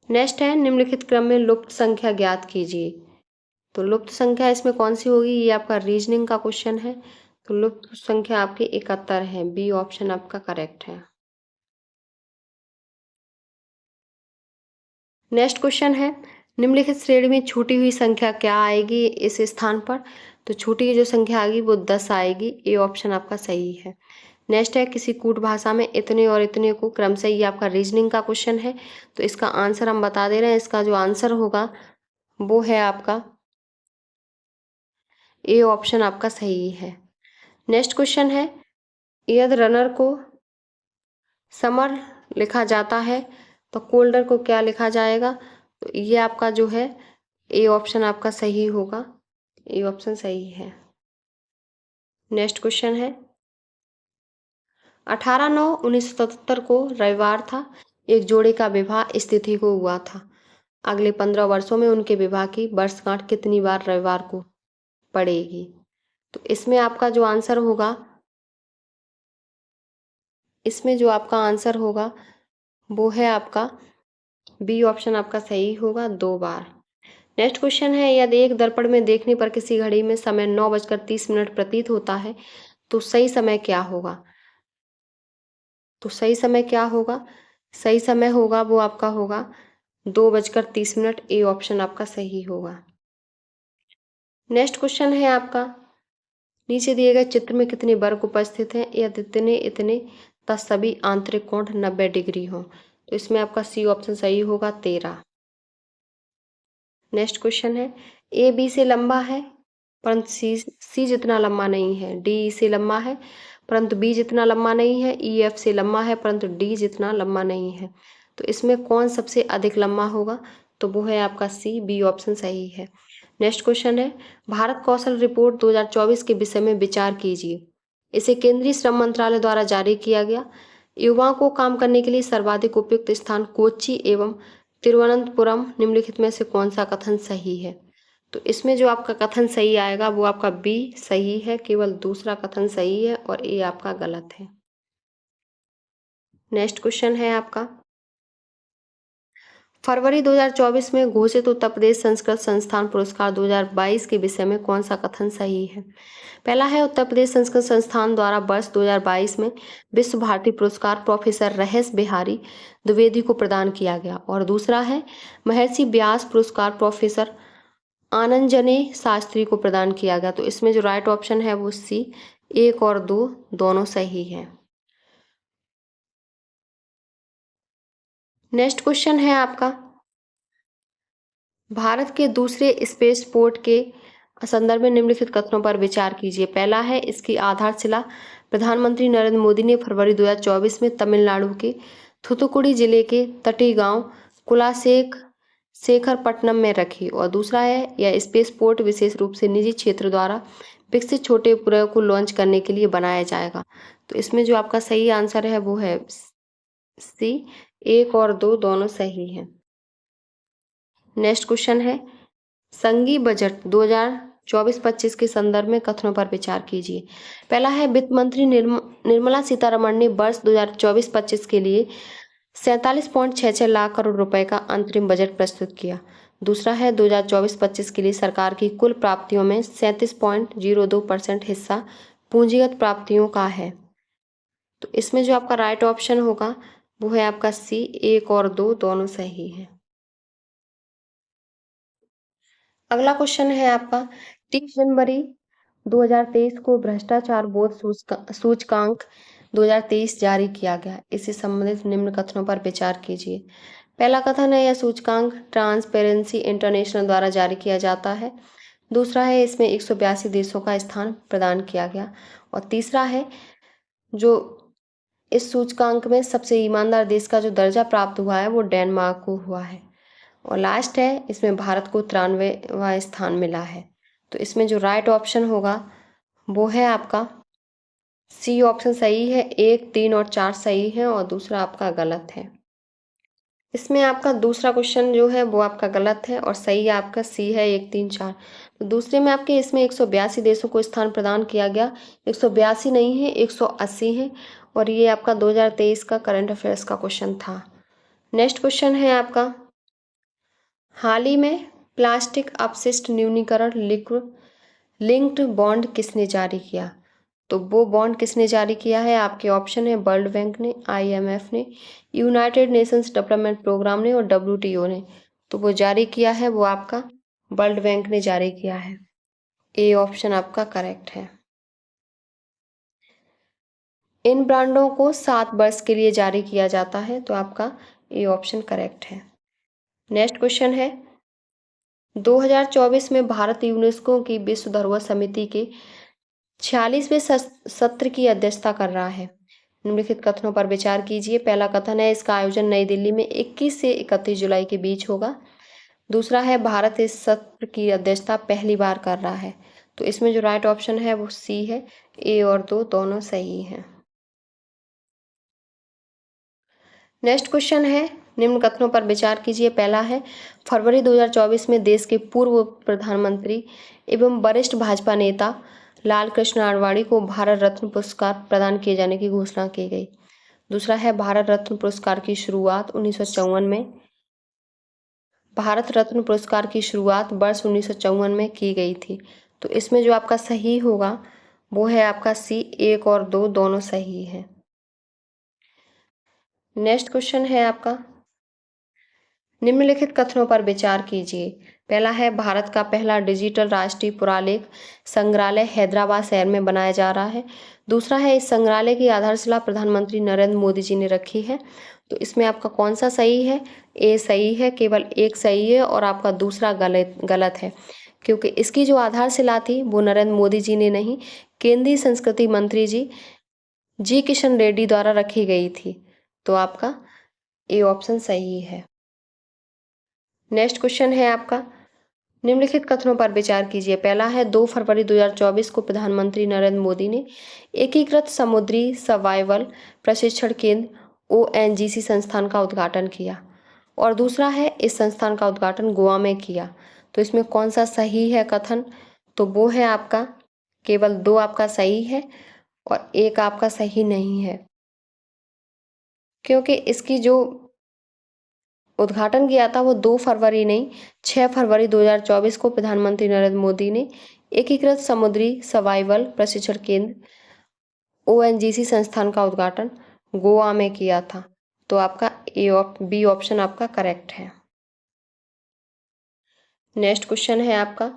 नेक्स्ट है निम्नलिखित क्रम में लुप्त संख्या ज्ञात कीजिए। तो लुप्त संख्या इसमें कौन सी होगी? ये आपका रीजनिंग का क्वेश्चन है। तो लुप्त संख्या आपकी 71 है। बी ऑप्शन आपका करेक्ट है। नेक्स्ट क्वेश्चन है निम्नलिखित श्रेणी में छूटी हुई संख्या क्या आएगी इस स्थान पर? तो छूटी हुई जो संख्या आएगी वो 10 आएगी। ए ऑप्शन आपका सही है। नेक्स्ट है किसी कूट भाषा में इतने और इतने को क्रम से, ये आपका रीजनिंग का क्वेश्चन है। तो इसका आंसर हम बता दे रहे हैं। इसका जो आंसर होगा वो है आपका ए ऑप्शन आपका सही है। नेक्स्ट क्वेश्चन है यदि रनर को समर लिखा जाता है तो कोल्डर को क्या लिखा जाएगा? तो ये आपका जो है ए ऑप्शन आपका सही होगा। ए ऑप्शन सही है। नेक्स्ट क्वेश्चन है 18/9/1977 को रविवार था। एक जोड़े का विवाह इस तिथि को हुआ था। अगले 15 वर्षों में उनके विवाह की वर्षगांठ कितनी बार रविवार को पड़ेगी? तो इसमें आपका जो आंसर होगा, इसमें जो आपका आंसर होगा वो है आपका बी ऑप्शन आपका सही होगा, 2 बार। नेक्स्ट क्वेश्चन है यदि एक दर्पण में देखने पर किसी घड़ी में समय 9:30 प्रतीत होता है तो सही समय क्या होगा? तो सही समय क्या होगा? सही समय होगा वो आपका होगा 2:30। ए ऑप्शन आपका सही होगा। नेक्स्ट क्वेश्चन है आपका नीचे दिए गए चित्र में कितने वर्ग उपस्थित हैं यदि इतने इतने तब सभी आंतरिक कोण 90 डिग्री हो? तो इसमें आपका सी ऑप्शन सही होगा, 13। नेक्स्ट क्वेश्चन है ए बी से लंबा है परंतु सी जितना लंबा नहीं है। डी ई से लंबा है परंतु बी जितना लंबा नहीं है। ई एफ से लंबा है परंतु डी जितना लंबा नहीं है। तो इसमें कौन सबसे अधिक लंबा होगा? तो वो है आपका सी, बी ऑप्शन सही है। नेक्स्ट क्वेश्चन है भारत कौशल रिपोर्ट 2024 के विषय में विचार कीजिए। इसे केंद्रीय श्रम मंत्रालय द्वारा जारी किया गया। युवाओं को काम करने के लिए सर्वाधिक उपयुक्त स्थान कोच्चि एवं तिरुवनंतपुरम निम्नलिखित में से कौन सा कथन सही है? तो इसमें जो आपका कथन सही आएगा वो आपका बी सही है, केवल दूसरा कथन सही है और ए आपका गलत है। नेक्स्ट क्वेश्चन है आपका फरवरी 2024 में घोषित उत्तर प्रदेश संस्कृत संस्थान पुरस्कार 2022 के विषय में कौन सा कथन सही है? पहला है उत्तर प्रदेश संस्कृत संस्थान द्वारा वर्ष 2022 में विश्व भारती पुरस्कार प्रोफेसर रहेश बिहारी द्विवेदी को प्रदान किया गया और दूसरा है महर्षि व्यास पुरस्कार प्रोफेसर आनंदजने शास्त्री को प्रदान किया गया। तो इसमें जो राइट ऑप्शन है वो सी, 1 और 2 दोनों सही है। नेक्स्ट क्वेश्चन है आपका भारत के दूसरे स्पेसपोर्ट के संदर्भ में निम्नलिखित कथनों पर विचार कीजिए। पहला है इसकी आधारशिला प्रधानमंत्री नरेंद्र मोदी ने फरवरी 2024 में तमिलनाडु के थूथुकुडी जिले के तटीय गांव कुलाशेखरपट्टनम में रखी और दूसरा है यह स्पेसपोर्ट विशेष रूप से निजी क्षेत्र द्वारा विकसित छोटे उपग्रह को लॉन्च करने के लिए बनाया जाएगा। तो इसमें जो आपका सही आंसर है वो है सी, 1 और 2 दोनों सही हैं। नेक्स्ट क्वेश्चन है संघीय बजट 2024-25 के संदर्भ में कथनों पर विचार कीजिए। पहला है वित्त मंत्री निर्मला सीतारमण ने वर्ष 2024-25 के लिए 47.66 लाख करोड़ रुपए का अंतरिम बजट प्रस्तुत किया। दूसरा है 2024-25 के लिए सरकार की कुल प्राप्तियों में 37.02% हिस्सा पूंजीगत प्राप्तियों का है। तो इसमें जो आपका राइट ऑप्शन होगा वो है आपका सी, 1 और 2 दोनों सही है। अगला क्वेश्चन है आपका 30 जनवरी 2023 को भ्रष्टाचार बोध सूचकांक 2023 जारी किया गया? इससे संबंधित निम्न कथनों पर विचार कीजिए। पहला कथन है, यह सूचकांक ट्रांसपेरेंसी इंटरनेशनल द्वारा जारी किया जाता है। दूसरा है, इसमें 182 देशों का स्थान प्रदान किया गया। और तीसरा है, जो इस सूचकांक में सबसे ईमानदार देश का जो दर्जा प्राप्त हुआ है वो डेनमार्क को हुआ है। और लास्ट है, इसमें भारत को 93वां स्थान मिला है। तो इसमें जो राइट ऑप्शन होगा वो है आपका सी ऑप्शन सही है। 1, 3 और 4 सही है और दूसरा आपका गलत है। इसमें आपका दूसरा क्वेश्चन जो है वो आपका गलत है और सही आपका सी है, 1, 3, 4। तो दूसरे में आपके इसमें 182 देशों को स्थान प्रदान किया गया। 182 नहीं है, 180 है और ये आपका 2023 का करंट अफेयर्स का क्वेश्चन था। नेक्स्ट क्वेश्चन है आपका, हाल ही में प्लास्टिक अपशिष्ट न्यूनीकरण लिंक्ड बॉन्ड किसने जारी किया? तो वो बॉन्ड किसने जारी किया है? आपके ऑप्शन है वर्ल्ड बैंक ने, IMF ने, यूनाइटेड नेशंस डेवलपमेंट प्रोग्राम ने और WTO ने। तो वो जारी किया है वो आपका वर्ल्ड बैंक ने जारी किया है। ए ऑप्शन आपका करेक्ट है। इन ब्रांडों को 7 वर्ष के लिए जारी किया जाता है, तो आपका ए ऑप्शन करेक्ट है। नेक्स्ट क्वेश्चन है, 2024 में भारत यूनेस्को की विश्व धरोहर समिति के 46वें सत्र की अध्यक्षता कर रहा है। निम्नलिखित कथनों पर विचार कीजिए। पहला कथन है, इसका आयोजन नई दिल्ली में 21 से 31 जुलाई के बीच होगा। दूसरा है, भारत इस सत्र की अध्यक्षता पहली बार कर रहा है। तो इसमें जो राइट ऑप्शन है वो सी है। ए और 2 दोनों सही हैं। नेक्स्ट क्वेश्चन है, निम्न कथनों पर विचार कीजिए। पहला है, फरवरी 2024 में देश के पूर्व प्रधानमंत्री एवं वरिष्ठ भाजपा नेता लाल कृष्ण आडवाणी को भारत रत्न पुरस्कार प्रदान किए जाने की घोषणा की गई। दूसरा है, भारत रत्न पुरस्कार की शुरुआत 1954 में वर्ष 1954 में की गई थी। तो इसमें जो आपका सही होगा वो है आपका सी। 1 और 2 दोनों सही है। नेक्स्ट क्वेश्चन है आपका, निम्नलिखित कथनों पर विचार कीजिए। पहला है, भारत का पहला डिजिटल राष्ट्रीय पुरालेख संग्रहालय हैदराबाद शहर में बनाया जा रहा है। दूसरा है, इस संग्रहालय की आधारशिला प्रधानमंत्री नरेंद्र मोदी जी ने रखी है। तो इसमें आपका कौन सा सही है? ए सही है, केवल 1 सही है और आपका दूसरा गलत है, क्योंकि इसकी जो आधारशिला थी वो नरेंद्र मोदी जी ने नहीं, केंद्रीय संस्कृति मंत्री जी किशन रेड्डी द्वारा रखी गई थी। तो आपका ए ऑप्शन सही है। नेक्स्ट क्वेश्चन है आपका, निम्नलिखित कथनों पर विचार कीजिए। पहला है, 2 फरवरी 2024 को प्रधानमंत्री नरेंद्र मोदी ने एकीकृत समुद्री सर्वाइवल प्रशिक्षण केंद्र ONGC संस्थान का उद्घाटन किया। और दूसरा है, इस संस्थान का उद्घाटन गोवा में किया। तो इसमें कौन सा सही है कथन? तो वो है आपका केवल 2 आपका सही है और 1 आपका सही नहीं है, क्योंकि इसकी जो उद्घाटन किया था वो 2 फरवरी नहीं, 6 फरवरी 2024 को प्रधानमंत्री नरेंद्र मोदी ने एकीकृत समुद्री सर्वाइवल प्रशिक्षण केंद्र ONGC संस्थान का उद्घाटन गोवा में किया था। तो आपका बी ऑप्शन आपका करेक्ट है। नेक्स्ट क्वेश्चन है आपका,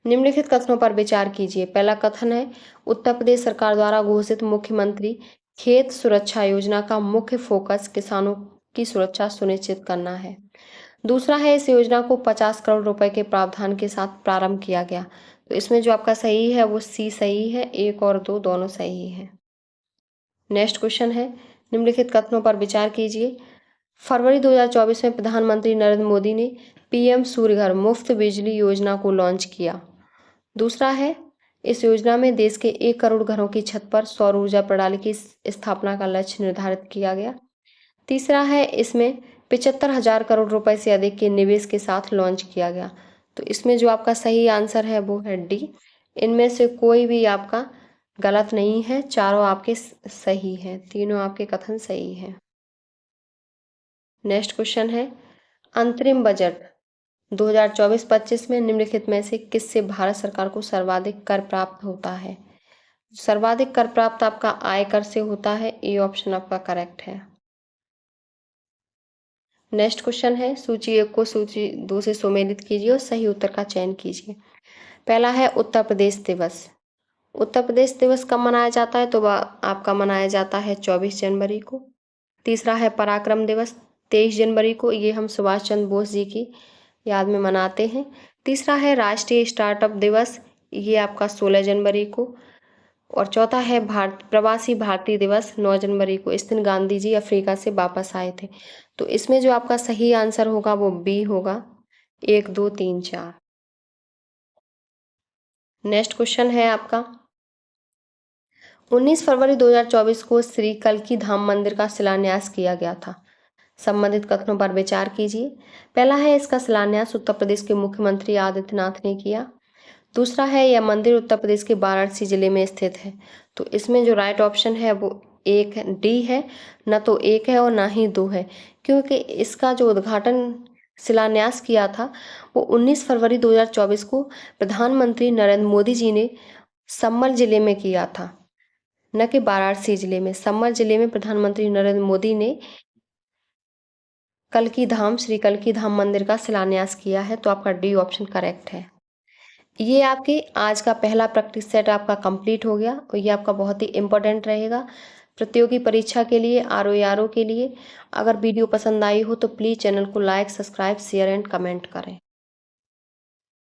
निम्नलिखित कथनों पर विचार कीजिए। पहला कथन है, उत्तर प्रदेश सरकार द्वारा घोषित मुख्यमंत्री खेत सुरक्षा योजना का मुख्य फोकस किसानों की सुरक्षा सुनिश्चित करना है। दूसरा है, इस योजना को 50 करोड़ रुपए के प्रावधान के साथ प्रारंभ किया गया। तो इसमें जो आपका सही है वो सी सही है। 1 और 2 दोनों सही है। नेक्स्ट क्वेश्चन है, निम्नलिखित कथनों पर विचार कीजिए। फरवरी 2024 में प्रधानमंत्री नरेंद्र मोदी ने PM सूर्य घर मुफ्त बिजली योजना को लॉन्च किया। दूसरा है, इस योजना में देश के 1 करोड़ घरों की छत पर सौर ऊर्जा प्रणाली की स्थापना का लक्ष्य निर्धारित किया गया। तीसरा है, इसमें 75,000 करोड़ रुपए से अधिक के निवेश के साथ लॉन्च किया गया। तो इसमें जो आपका सही आंसर है वो है डी। इनमें से कोई भी आपका गलत नहीं है, चारों आपके सही हैं, तीनों आपके कथन सही हैं। नेक्स्ट क्वेश्चन है, अंतरिम बजट 2024-25 में निम्नलिखित में से किससे भारत सरकार को सर्वाधिक कर प्राप्त होता है? सर्वाधिक कर प्राप्त आपका आयकर से होता है। ए ऑप्शन आपका करेक्ट है। नेक्स्ट क्वेश्चन है, सूची 1 को सूची 2 से सुमेलित कीजिए और सही उत्तर का चयन कीजिए। पहला है, उत्तर प्रदेश दिवस। उत्तर प्रदेश दिवस कब मनाया जाता है? तो वह आपका मनाया जाता है 24 जनवरी को। तीसरा है पराक्रम दिवस 23 जनवरी को, ये हम सुभाष चंद्र बोस जी की याद में मनाते हैं। तीसरा है राष्ट्रीय स्टार्टअप दिवस, ये आपका 16 जनवरी को। और चौथा है प्रवासी भारतीय दिवस 9 जनवरी को। इस दिन गांधी जी अफ्रीका से वापस आए थे। तो इसमें जो आपका सही आंसर होगा वो बी होगा, 1 2 3 4। नेक्स्ट क्वेश्चन है आपका, 19 फरवरी 2024 को श्री कल्की धाम मंदिर का शिलान्यास किया गया था। संबंधित कथनों पर विचार कीजिए। पहला है, इसका शिलान्यास उत्तर प्रदेश के मुख्यमंत्री आदित्यनाथ ने किया। दूसरा है, यह मंदिर उत्तर प्रदेश के वाराणसी जिले में स्थित है। तो इसमें जो राइट ऑप्शन है वो एक डी है, न तो एक है और ना ही दो है, क्योंकि इसका जो उद्घाटन शिलान्यास किया था वो 19 फरवरी 2024 को प्रधानमंत्री नरेंद्र मोदी जी ने सम्मल जिले में किया था, न कि वाराणसी जिले में। सम्मल जिले में प्रधानमंत्री नरेंद्र मोदी ने श्री कल्की धाम मंदिर का शिलान्यास किया है। तो आपका डी ऑप्शन करेक्ट है। ये आपके आज का पहला प्रैक्टिस सेट आपका कंप्लीट हो गया और ये आपका बहुत ही इम्पोर्टेंट रहेगा प्रतियोगी परीक्षा के लिए, आरओ के लिए। अगर वीडियो पसंद आई हो तो प्लीज़ चैनल को like, subscribe, share and comment करें।